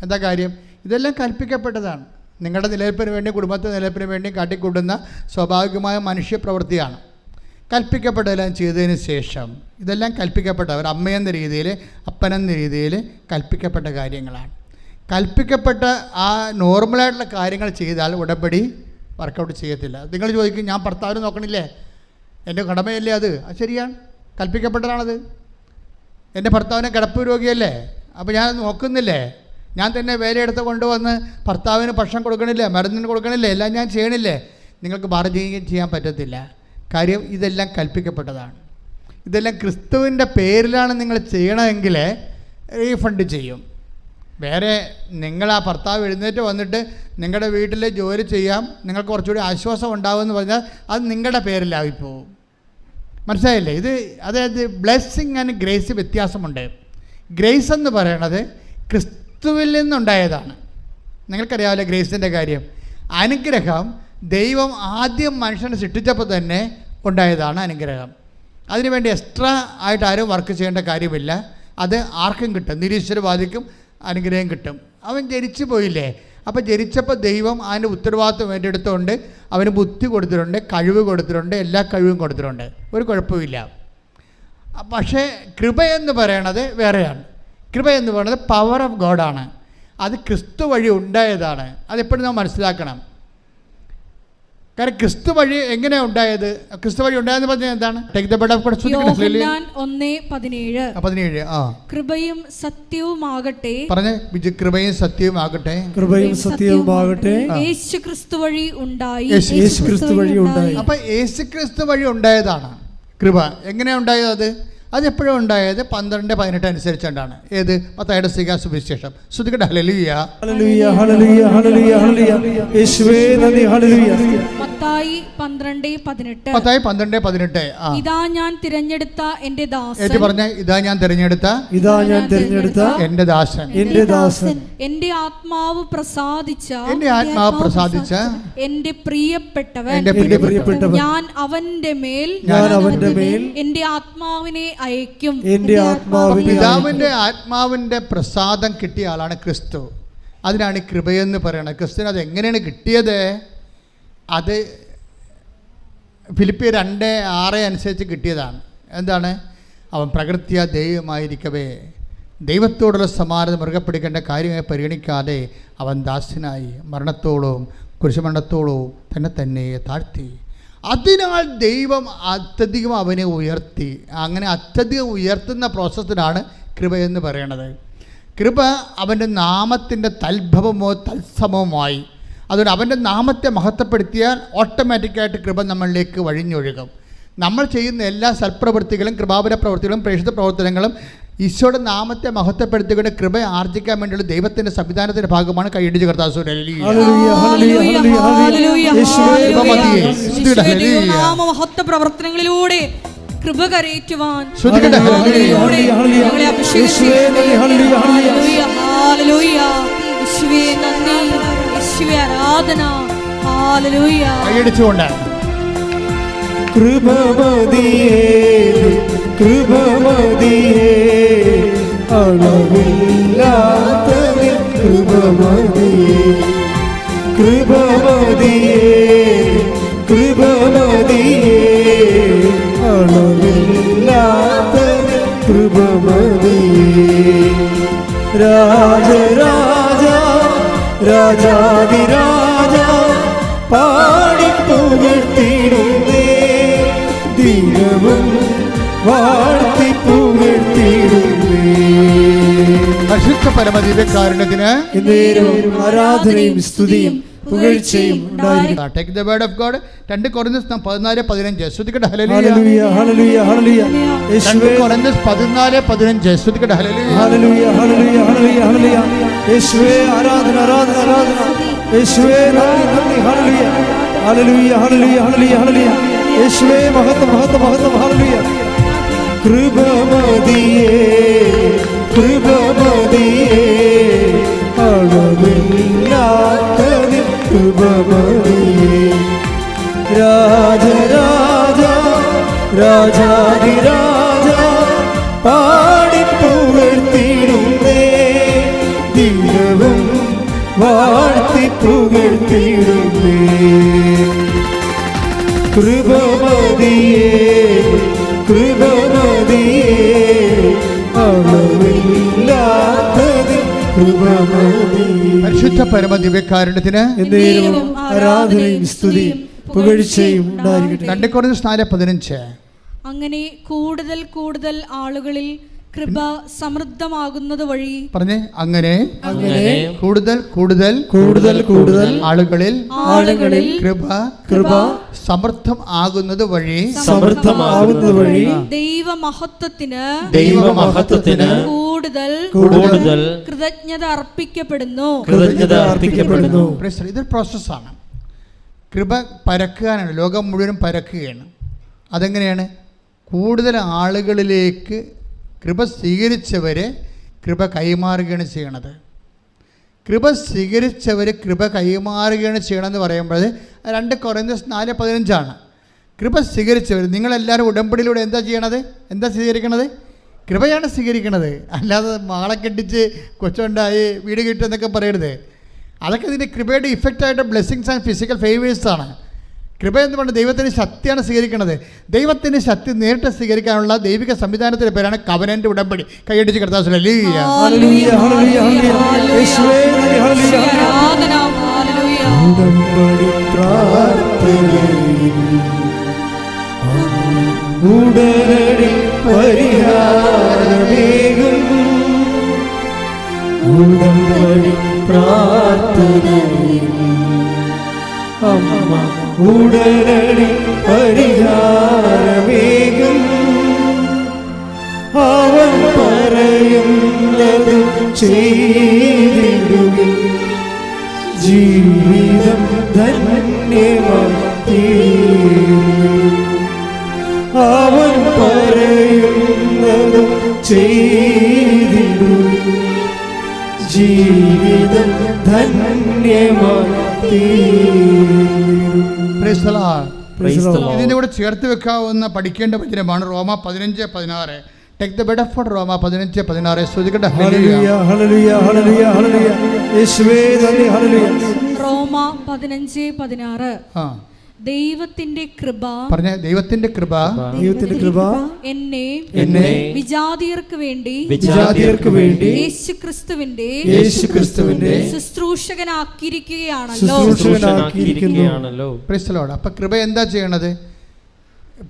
എന്താ കാര്യം? ഇതെല്ലാം കൽപ്പിക്കപ്പെട്ടതാണ്. നിങ്ങളുടെ നിലനിൽപ്പിന് വേണ്ടി, കുടുംബത്തിൻ്റെ നിലനിൽപ്പിന് വേണ്ടി കാട്ടിക്കൂട്ടുന്ന സ്വാഭാവികമായ മനുഷ്യപ്രവൃത്തിയാണ്. കൽപ്പിക്കപ്പെട്ടതെല്ലാം ചെയ്തതിന് ശേഷം ഇതെല്ലാം കൽപ്പിക്കപ്പെട്ടവർ അമ്മയെന്ന രീതിയിൽ, അപ്പനെന്ന രീതിയിൽ കൽപ്പിക്കപ്പെട്ട കാര്യങ്ങളാണ്. കൽപ്പിക്കപ്പെട്ട ആ നോർമലായിട്ടുള്ള കാര്യങ്ങൾ ചെയ്താൽ ഉടമ്പടി വർക്കൗട്ട് ചെയ്യത്തില്ല. നിങ്ങൾ ചോദിക്കും, ഞാൻ ഭർത്താവിന് നോക്കണില്ലേ, എൻ്റെ കടമയല്ലേ അത്? ശരിയാണ്, കൽപ്പിക്കപ്പെട്ടതാണത്. എൻ്റെ ഭർത്താവിനെ കിടപ്പ് രോഗിയല്ലേ, അപ്പോൾ ഞാൻ നോക്കുന്നില്ലേ, ഞാൻ തന്നെ വേലയെടുത്ത് കൊണ്ടുവന്ന് ഭർത്താവിന് ഭക്ഷണം കൊടുക്കണില്ലേ, മരുന്നിന് കൊടുക്കണില്ലേ, എല്ലാം ഞാൻ ചെയ്യണില്ലേ? നിങ്ങൾക്ക് ബാർഗെയിൻ ചെയ്യാൻ പറ്റത്തില്ല. കാര്യം ഇതെല്ലാം കൽപ്പിക്കപ്പെട്ടതാണ്. ഇതെല്ലാം ക്രിസ്തുവിൻ്റെ പേരിലാണ് നിങ്ങൾ ചെയ്യണമെങ്കിൽ റീഫണ്ട് ചെയ്യും. വേറെ നിങ്ങൾ ആ ഭർത്താവ് എഴുന്നേറ്റ് വന്നിട്ട് നിങ്ങളുടെ വീട്ടിൽ ജോലി ചെയ്യാം, നിങ്ങൾക്ക് കുറച്ചുകൂടി ആശ്വാസം ഉണ്ടാകുമെന്ന് പറഞ്ഞാൽ അത് നിങ്ങളുടെ പേരിലായിപ്പോവും. മനസ്സിലായില്ലേ? അതായത് ബ്ലെസ്സിങ് ആൻഡ് ഗ്രേസ് വ്യത്യാസമുണ്ട്. ഗ്രേസ് എന്ന് പറയണത് ക്രിസ്തുവിൽ നിന്നുണ്ടായതാണ്. നിങ്ങൾക്കറിയാമല്ലോ ഗ്രേസിൻ്റെ കാര്യം. അനുഗ്രഹം ദൈവം ആദ്യം മനുഷ്യനെ സൃഷ്ടിച്ചപ്പോൾ തന്നെ ഉണ്ടായതാണ് അനുഗ്രഹം. അതിനുവേണ്ടി എക്സ്ട്രാ ആയിട്ട് ആരും വർക്ക് ചെയ്യേണ്ട കാര്യമില്ല. അത് ആർക്കും കിട്ടും, നിരീശ്വരവാദിക്കും അനുഗ്രഹം കിട്ടും. അവൻ ജനിച്ചു പോയില്ലേ, അപ്പോൾ ജനിച്ചപ്പോൾ ദൈവം അതിൻ്റെ ഉത്തരവാദിത്വം ഏറ്റെടുത്തുകൊണ്ട് അവന് ബുദ്ധി കൊടുത്തിട്ടുണ്ട്, കഴിവ് കൊടുത്തിട്ടുണ്ട്, എല്ലാ കഴിവും കൊടുത്തിട്ടുണ്ട്, ഒരു കുഴപ്പമില്ല. പക്ഷേ കൃപയെന്ന് പറയണത് വേറെയാണ്. കൃപയെന്ന് പറയുന്നത് പവർ ഓഫ് ഗോഡാണ്. അത് ക്രിസ്തു വഴി ഉണ്ടായതാണ്. അതെപ്പോഴും നാം മനസ്സിലാക്കണം. കാരണം ക്രിസ്തു വഴി എങ്ങനെയാണ് ഉണ്ടായത്? ക്രിസ്തു വഴി ഉണ്ടായെന്ന് പറഞ്ഞാൽ എന്താണ്? യോഹന്നാൻ 1:17. കൃപയും സത്യവുമാകട്ടെ, പറഞ്ഞേ, കൃപയും സത്യവുമാകട്ടെ, കൃപയും സത്യവുമാകട്ടെ, യേശു ക്രിസ്തു വഴി ഉണ്ടായി. അപ്പൊ യേശു ക്രിസ്തു വഴി ഉണ്ടായതാണ് കൃപ. എങ്ങനെയാണ് ഉണ്ടായത്? അത് അതെപ്പോഴും ഉണ്ടായത് 12:18 അനുസരിച്ചുകൊണ്ടാണ്. ഏത്? മത്തായിയുടെ സുവിശേഷം. ശ്രുതികട്ടെ. ഹല്ലേലൂയ, ഹല്ലേലൂയ, ഹല്ലേലൂയ, ഹല്ലേലൂയ, ഹല്ലേലൂയ. യേശുവേ നന്ദി. ഹല്ലേലൂയ. മത്തായി 12:18. മത്തായി 12:18. ഇതാ ഞാൻ തിരഞ്ഞെടുത്ത എൻ്റെ ദാസൻ. പറഞ്ഞ, ഇതാ ഞാൻ തിരഞ്ഞെടുത്ത എൻ്റെ ദാസൻ, എൻ്റെ ദാസൻ, എൻ്റെ ആത്മാവ് പ്രസാദിച്ച എൻ്റെ പ്രിയപ്പെട്ടവൻ, ഞാൻ അവന്റെ മേൽ എൻ്റെ ആത്മാവിനെ അയക്കും. പിതാവിന്റെ ആത്മാവിന്റെ പ്രസാദം കിട്ടിയ ആളാണ് ക്രിസ്തു. അതിനാണ് കൃപയെന്ന് പറയുന്നത്. ക്രിസ്തുവിന് അത് എങ്ങനെയാണ് കിട്ടിയത്? അത് ഫിലിപ്പിയർ 2:6 അനുസരിച്ച് കിട്ടിയതാണ്. എന്താണ്? അവൻ പ്രകൃത്യാ ദൈവമായിരിക്കവേ ദൈവത്തോടുള്ള സമാനത മുറുകെ പിടിക്കേണ്ട കാര്യമായി പരിഗണിക്കാതെ അവൻ ദാസനായി മരണത്തോളവും കുരിശുമരണത്തോളവും തന്നെ താഴ്ത്തി. അതിനാൽ ദൈവം അത്യധികം അവനെ ഉയർത്തി. അങ്ങനെ അത്യധികം ഉയർത്തുന്ന പ്രോസസ്സിനാണ് കൃപയെന്ന് പറയണത്. കൃപ അവൻ്റെ നാമത്തിൻ്റെ തൽഭവമോ തത്സമവുമായി. അതുകൊണ്ട് അവൻ്റെ നാമത്തെ മഹത്വപ്പെടുത്തിയാൽ ഓട്ടോമാറ്റിക്കായിട്ട് കൃപ നമ്മളിലേക്ക് വഴിഞ്ഞൊഴുകും. നമ്മൾ ചെയ്യുന്ന എല്ലാ സൽപ്രവൃത്തികളും കൃപാപര പ്രവൃത്തികളും പ്രേക്ഷിത പ്രവർത്തനങ്ങളും ഈശോയുടെ നാമത്തെ മഹത്വപ്പെടുത്തിക്കൊണ്ട് കൃപ ആർജിക്കാൻ വേണ്ടിയുള്ള ദൈവത്തിൻ്റെ സംവിധാനത്തിൻ്റെ ഭാഗമാണ്. കൈയടിച്ച് കർത്താവ് മഹത്വ പ്രവർത്തനങ്ങളിലൂടെ കൃപ കരയേറ്റുവാൻ ആരാധന. കൈയടിച്ചുകൊണ്ട് കൃപമതിയേ കൃപമതിയേ അളവില്ലാത്തതിൽ കൃപമതിയേ കൃപമതിയേ കൃപമതിയേ അളവില്ലാത്തതിൽ കൃപമതിയേ. രാജരാജ രാജാതിരാജ പാടിപ്പുകഴ്ത്തിടുന്നേ ദിനവും വാഴ്ത്തി പുകഴ്ത്തിടുന്നേ. പരിശുദ്ധ പരമദിവ്യകാരുണ്യത്തിന് ആരാധനയും സ്തുതിയും പുകഴ്ചയും ഉണ്ടായിരിക്കട്ടെ. Take the word of God. 2 Corinthians 14:15 ശ്രദ്ധിക്കട്ടെ. ഹല്ലേലൂയ ഹല്ലേലൂയ ഹല്ലേലൂയ. 2 Corinthians 14:15 ശ്രദ്ധിക്കട്ടെ. ഹല്ലേലൂയ ഹല്ലേലൂയ ഹല്ലേലൂയ ഹല്ലേലൂയ. യേശുവേ ആരാധന ആരാധന ആരാധന. യേശുവേ നന്ദി നന്ദി. ഹല്ലേലൂയ ഹല്ലേലൂയ ഹല്ലേലൂയ ഹല്ലേലൂയ ഹല്ലേലൂയ. യേശുവേ മഹത്വം മഹത്വം മഹത്വം. ഹല്ലേലൂയ. കൃപമതിയേ കൃപമതിയേ അളവില്ലാത്തതിൽ കൃപമതിയേ. രാജരാജ രാജാതിരാജ പാടിപ്പുകഴ്ത്തിടുന്നേ ദിനവും വാഴ്ത്തി പുകഴ്ത്തിടുന്നേ. കൃപമതിയേ കൃപമതിയേ അളവില്ലാത്തതിൽ കൃപമതിയേ. പരിശുദ്ധ പരമദിവ്യകാരുണ്യത്തിന് ആരാധനയും സ്തുതിയും പുകഴ്ചയും ഉണ്ടായിരിക്കട്ടെ. 2 Corinthians 4:15. അങ്ങനെ കൂടുതൽ കൂടുതൽ ആളുകളിൽ കൃപ സമൃദ്ധമാകുന്നത് വഴി പറഞ്ഞേ. അങ്ങനെ അങ്ങനെ കൂടുതൽ കൂടുതൽ കൂടുതൽ കൂടുതൽ ആളുകളിൽ കൃപ കൃപ സമൃദ്ധം ആകുന്നത് വഴി സമൃദ്ധമാകുന്നത് വഴി ദൈവമഹത്വത്തിന് കൂടുതൽ കൂടുതൽ കൃതജ്ഞത അർപ്പിക്കപ്പെടുന്നു. ഇതൊരു പ്രോസസ്സാണ്. കൃപ പരക്കാനാണ്, ലോകം മുഴുവൻ പരക്കുകയാണ്. അതെങ്ങനെയാണ്? കൂടുതൽ ആളുകളിലേക്ക് കൃപ സ്വീകരിച്ചവരെ കൃപ കൈമാറുകയാണ് ചെയ്യണത്. കൃപ സ്വീകരിച്ചവർ കൃപ കൈമാറുകയാണ് ചെയ്യണമെന്ന് പറയുമ്പോൾ 2 Corinthians 4:15. കൃപ സ്വീകരിച്ചവർ, നിങ്ങളെല്ലാവരും ഉടമ്പടിയിലൂടെ എന്താ ചെയ്യണത്? എന്താ സ്വീകരിക്കണത്? കൃപയാണ് സ്വീകരിക്കണത്. അല്ലാതെ മാളെ കെട്ടിച്ച് കൊച്ചുണ്ടായി വീട് കിട്ടുമെന്നൊക്കെ പറയരുത്. അതൊക്കെ ഇതിൻ്റെ കൃപയുടെ ഇഫക്റ്റായിട്ട് ബ്ലെസ്സിങ്സ് ആൻഡ് ഫിസിക്കൽ ഫേവേഴ്സാണ്. കൃപ എന്ന് പറഞ്ഞാൽ ദൈവത്തിൻ്റെ ശക്തിയാണ് സ്വീകരിക്കുന്നത്. ദൈവത്തിൻ്റെ ശക്തി നേരിട്ട് സ്വീകരിക്കാനുള്ള ദൈവിക സംവിധാനത്തിൻ്റെ പേരാണ് കവനന്റ് ഉടമ്പടി. കൈയടിച്ച് കർത്താവ് ഉടമ്പടി പ്രാർത്ഥനയിൽ ഉടനടി പരിഹാരമേകും. ഉടമ്പടി പ്രാർത്ഥനയിൽ അമ്മ ഉടനടി പരിഹാരമേകും. അവൻ പറയുന്നത് ചെയ്തിടുവിൻ, ജീവിതം ധന്യമായിത്തീരും. അവൻ പറയുന്നത് ചെയ്തിടുവിൻ, ജീവിതം ധന്യമായിത്തീരും. ഇതിൻ്റെ കൂടെ ചേർത്ത് വെക്കാവുന്ന പഠിക്കേണ്ട വചനമാണ് റോമ 15:16. ടേക്ക് ദ ബെഡ് ഓഫ് റോമ 15:16. ശ്രദ്ധിക്കട്ടെ. റോമ 15:16. ദൈവത്തിന്റെ കൃപ പറഞ്ഞ ദൈവത്തിന്റെ കൃപ ദൈവത്തിന്റെ കൃപ എന്നെ വിജാതിയർക്ക് വേണ്ടി യേശുക്രിസ്തുവിന്റെ ശുശ്രൂഷകനാക്കിയിരിക്കുകയാണല്ലോ. Price the Lord. അപ്പൊ കൃപ എന്താ ചെയ്യണത്?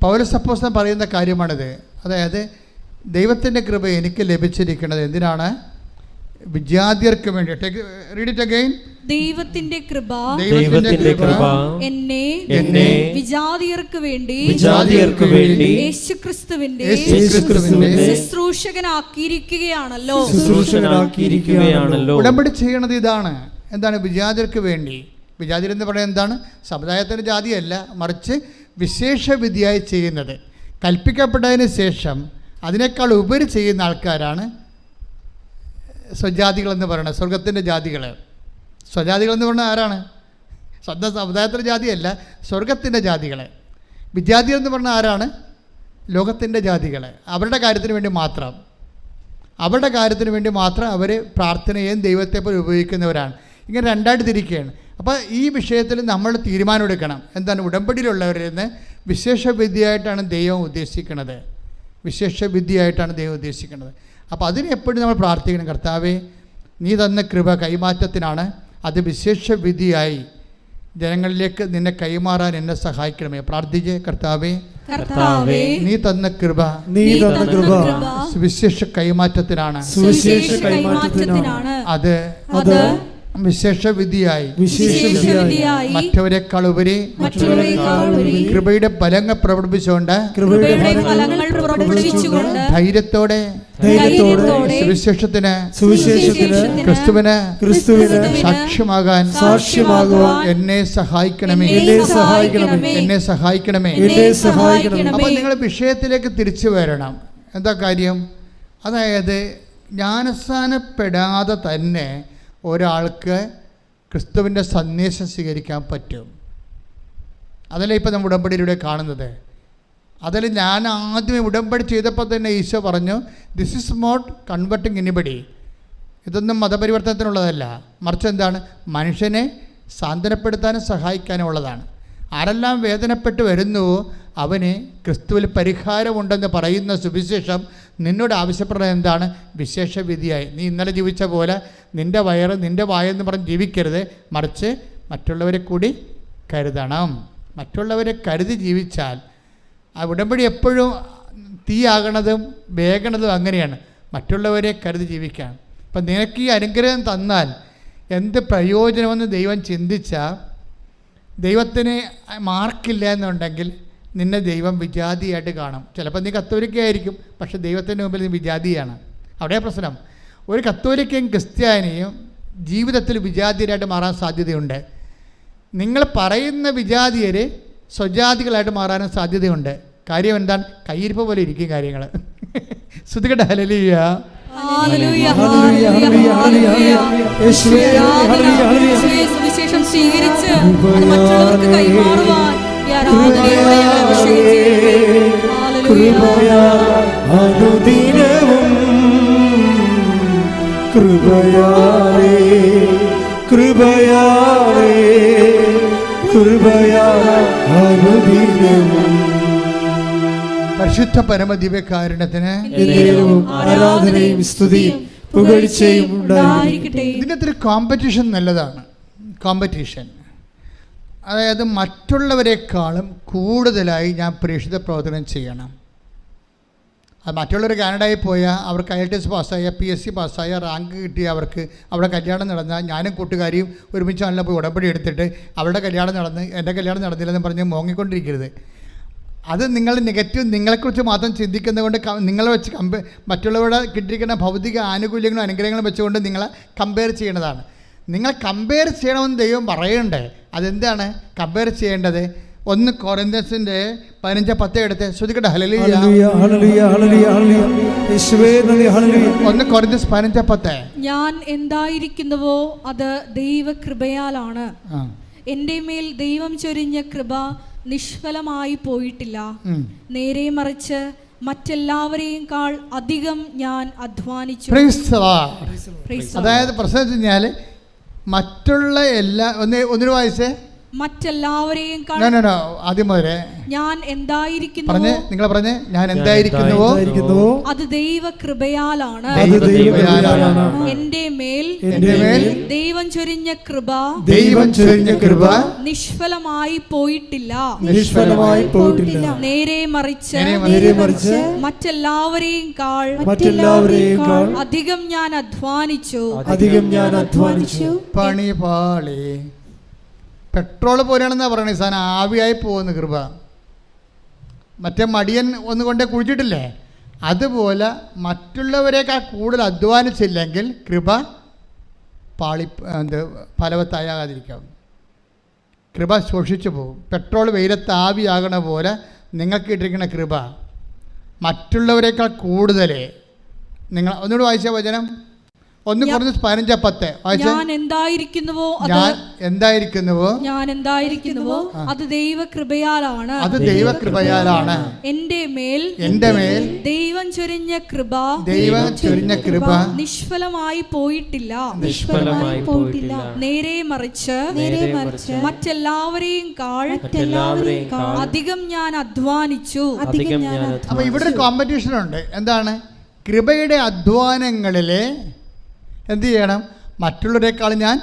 പൗലോസ് അപ്പോസ്തലൻ പറയുന്ന കാര്യമാണിത്. അതായത് ദൈവത്തിന്റെ കൃപ എനിക്ക് ലഭിച്ചിരിക്കുന്നത് എന്തിനാണ്? വിജാതിയർക്ക് വേണ്ടി. Read it again. ദൈവത്തിന്റെ കൃപ എന്നെ വിജാതിയർക്ക് വേണ്ടി യേശുക്രിസ്തുവിന്റെ ശുശ്രൂഷകനാക്കിയിരിക്കുകയാണല്ലോ. ഉടമ്പടി ചെയ്യണത് ഇതാണ്. എന്താണ്? വിജാതിയർക്ക് വേണ്ടി. വിജാതിയർ എന്ന് പറയുന്നത് എന്താണ്? സമുദായത്തിൻ്റെ ജാതിയല്ല, മറിച്ച് വിശേഷ വിധിയായി ചെയ്യുന്നത്. കൽപ്പിക്കപ്പെട്ടതിന് ശേഷം അതിനേക്കാൾ ഉപരി ചെയ്യുന്ന ആൾക്കാരാണ് സ്വജാതികളെന്ന് പറയുന്നത്. സ്വർഗത്തിൻ്റെ ജാതികൾ. സ്വജാതികളെന്ന് പറഞ്ഞാൽ ആരാണ്? സ്വന്തം സമുദായത്തിൻ്റെ ജാതിയല്ല, സ്വർഗത്തിൻ്റെ ജാതികൾ. വിജാതികൾ എന്ന് പറഞ്ഞാൽ ആരാണ്? ലോകത്തിൻ്റെ ജാതികൾ. അവരുടെ കാര്യത്തിന് വേണ്ടി മാത്രം അവർ പ്രാർത്ഥനയും ദൈവത്തെ പോലെ ഉപയോഗിക്കുന്നവരാണ്. ഇങ്ങനെ രണ്ടായിട്ട് തിരിക്കുകയാണ്. അപ്പോൾ ഈ വിഷയത്തിൽ നമ്മൾ തീരുമാനമെടുക്കണം. എന്താണ്? ഉടമ്പടിയിലുള്ളവരിൽ നിന്ന് വിശേഷ വിദ്യയായിട്ടാണ് ദൈവം ഉദ്ദേശിക്കുന്നത്. അപ്പോൾ അതിന് എപ്പോഴും നമ്മൾ പ്രാർത്ഥിക്കണം. കർത്താവേ, നീ തന്ന കൃപ കൈമാറ്റത്തിനാണ്. അത് വിശേഷ വിധിയായി ജനങ്ങളിലേക്ക് നിന്നെ കൈമാറാൻ എന്നെ സഹായിക്കണമേ. പ്രാർത്ഥിച്ച്. കർത്താവേ, നീ തന്ന കൃപ വിശേഷ കൈമാറ്റത്തിനാണ്. അത് വിശേഷ വിധിയായി മറ്റവരെക്കാൾ ഉപരി കൃപയുടെ ഫലങ്ങൾ പ്രവർത്തിച്ചുകൊണ്ട് ധൈര്യത്തോടെ സുവിശേഷത്തിന് ക്രിസ്തുവിന് സാക്ഷ്യമാകാൻ എന്നെ സഹായിക്കണമേ. അപ്പോൾ നിങ്ങൾ വിഷയത്തിലേക്ക് തിരിച്ചു വരണം. എന്താ കാര്യം? അതായത് ജ്ഞാനസ്നാനപ്പെടാതെ തന്നെ ഒരാൾക്ക് ക്രിസ്തുവിൻ്റെ സന്ദേശം സ്വീകരിക്കാൻ പറ്റും. അതല്ലേ ഇപ്പം നമ്മൾ ഉടമ്പടിയിലൂടെ കാണുന്നത്. അതിൽ ഞാൻ ആദ്യമേ ഉടമ്പടി ചെയ്തപ്പോൾ തന്നെ ഈശോ പറഞ്ഞു, this is not converting anybody. ഇതൊന്നും മതപരിവർത്തനത്തിനുള്ളതല്ല, മറിച്ച് എന്താണ്? മനുഷ്യനെ സാന്ത്വനപ്പെടുത്താനും സഹായിക്കാനും ഉള്ളതാണ്. ആരെല്ലാം വേദനപ്പെട്ട് വരുന്നുവോ അവന് ക്രിസ്തുവിൽ പരിഹാരമുണ്ടെന്ന് പറയുന്ന സുവിശേഷം നിന്നോട് ആവശ്യപ്പെടുന്നത് എന്താണ്? വിശേഷ വിധിയായി. നീ ഇന്നലെ ജീവിച്ച പോലെ നിൻ്റെ വയറ് നിൻ്റെ വായെന്ന് പറഞ്ഞ് ജീവിക്കരുത്, മറിച്ച് മറ്റുള്ളവരെ കൂടി കരുതണം. മറ്റുള്ളവരെ കരുതി ജീവിച്ചാൽ ആ ഉടമ്പടി എപ്പോഴും തീയാകണതും വേഗണതും അങ്ങനെയാണ്. മറ്റുള്ളവരെ കരുതി ജീവിക്കാൻ. അപ്പം നിനക്ക് ഈ അനുഗ്രഹം തന്നാൽ എന്ത് പ്രയോജനമെന്ന് ദൈവം ചിന്തിച്ചാൽ, ദൈവത്തിന് മാർക്കില്ല എന്നുണ്ടെങ്കിൽ നിന്നെ ദൈവം വിജാതിയായിട്ട് കാണും. ചിലപ്പോൾ നീ കത്തോലിക്കയായിരിക്കും, പക്ഷെ ദൈവത്തിൻ്റെ മുമ്പിൽ നീ വിജാതിയാണ്. അവിടെ പ്രശ്നം. ഒരു കത്തോലിക്കയും ക്രിസ്ത്യാനിയും ജീവിതത്തിൽ വിജാതിയരായിട്ട് മാറാൻ സാധ്യതയുണ്ട്. നിങ്ങൾ പറയുന്ന വിജാതിയർ സ്വജാതികളായിട്ട് മാറാനും സാധ്യതയുണ്ട്. കാര്യം എന്താണ്? കയ്യിരിപ്പ് പോലെ ഇരിക്കും കാര്യങ്ങൾ. ശ്രുതികട്ടെ. ഹല്ലേലൂയ. സുവിശേഷം സ്വീകരിച്ച് മറ്റുള്ളവർക്ക് കൈമാറുവാൻ അനുദിനവും കൃപയാലേ കൃപയാലേ കൃപയാലേ അനുദിനവും പരിശുദ്ധ പരമദിവ്യകാരുണ്യത്തിന് ആരാധനയും സ്തുതിയും പുകഴ്ചയും ഉണ്ടായിരിക്കട്ടെ. ഇതിനകത്തൊരു കോമ്പറ്റീഷൻ നല്ലതാണ്. കോമ്പറ്റീഷൻ, അതായത് മറ്റുള്ളവരെക്കാളും കൂടുതലായി ഞാൻ പ്രേക്ഷിത പ്രവർത്തനം ചെയ്യണം. അത് മറ്റുള്ളവർ കാനഡയിൽ പോയാൽ അവർക്ക് IELTS പാസ്സായ, PSC പാസ്സായ, റാങ്ക് കിട്ടിയ അവർക്ക് അവിടെ കല്യാണം നടന്നാൽ ഞാനും കൂട്ടുകാരിയും ഒരുമിച്ച് നല്ല പോയി ഉടമ്പടി എടുത്തിട്ട് അവരുടെ കല്യാണം നടന്ന് എൻ്റെ കല്യാണം നടന്നില്ലെന്ന് പറഞ്ഞ് മോങ്ങിക്കൊണ്ടിരിക്കരുത്. അത് നിങ്ങൾ നെഗറ്റീവ് നിങ്ങളെക്കുറിച്ച് മാത്രം ചിന്തിക്കുന്നത് കൊണ്ട് നിങ്ങളെ വെച്ച് മറ്റുള്ളവരുടെ കിട്ടിയിരിക്കുന്ന ഭൗതിക ആനുകൂല്യങ്ങളും അനുഗ്രഹങ്ങളും വെച്ചുകൊണ്ട് നിങ്ങളെ കമ്പയർ ചെയ്യേണ്ടതാണ്. നിങ്ങൾ കമ്പയർ ചെയ്യണമെന്ന് ദൈവം പറയണ്ടേ. അതെന്താണ് കമ്പയർ ചെയ്യേണ്ടത്? 1 കൊരിന്ത്യൻസിന്റെ 15:10 എടുത്ത് ശ്രുതിക്കട്ടെ. ഹല്ലേലൂയ. 1 കൊരിന്ത്യൻസ് 15:10. ഞാൻ എന്തായിരിക്കുന്നുവോ അത് ദൈവകൃപയാലാണ്. എൻ്റെ മേൽ ദൈവം ചൊരിഞ്ഞ കൃപ നിഷ്ഫലമായി പോയിട്ടില്ല. നേരെ മറിച്ച് മറ്റെല്ലാവരെയും അധികം ഞാൻ അധ്വാനിച്ചു. അതായത് പ്രശ്നം വെച്ച് കഴിഞ്ഞാൽ മറ്റുള്ള എല്ലാ ഒന്നിനു വായിച്ചേ മറ്റെല്ലാവരെയും ആദ്യം മുതലേ ഞാൻ എന്തായിരിക്കുന്നു നിങ്ങൾ പറഞ്ഞേ, ഞാൻ എന്തായിരിക്കുന്നുവോ അത് ദൈവകൃപയാലാണ്. എന്റെ മേൽ ദൈവം ചൊരിഞ്ഞ കൃപ നിഷ്ഫലമായി പോയിട്ടില്ല. നേരെ മറിച്ച് മറ്റെല്ലാവരെയും കാൾ അധികം ഞാൻ അധ്വാനിച്ചു. പണിപാളി പെട്രോൾ പോലെയാണെന്നാ പറയണേ. സാധനം ആവിയായി പോകുന്ന കൃപ. മറ്റേ മടിയൻ ഒന്നുകൊണ്ടേ കുഴിച്ചിട്ടില്ലേ, അതുപോലെ മറ്റുള്ളവരെക്കാൾ കൂടുതൽ അധ്വാനിച്ചില്ലെങ്കിൽ കൃപ ഫലവത്താകാതിരിക്കാം. കൃപ ശോഷിച്ചു പോകും. പെട്രോൾ വെയിലത്ത് ആവിയാകണ പോലെ നിങ്ങൾക്ക് ഇട്ടിരിക്കുന്ന കൃപ മറ്റുള്ളവരെക്കാൾ കൂടുതൽ. നിങ്ങൾ ഒന്നുകൂടി വായിച്ച വചനം, 1 Corinthians 15:10 ഞാൻ എന്തായിരിക്കുന്നുവോ അത് ദൈവകൃപയാലാണ്. എന്റെ മേൽ ദൈവം ചൊരിഞ്ഞ കൃപ നിഷ്ഫലമായി പോയിട്ടില്ല. നേരെ മറിച്ച് മറ്റെല്ലാവരെയും കാൾ അധികം ഞാൻ അധ്വാനിച്ചു. അപ്പൊ ഇവിടെ ഒരു കോമ്പറ്റീഷൻ ഉണ്ട്. എന്താണ്? കൃപയുടെ അധ്വാനങ്ങളിൽ എന്ത് ചെയ്യണം? മറ്റുള്ളവരെക്കാൾ ഞാൻ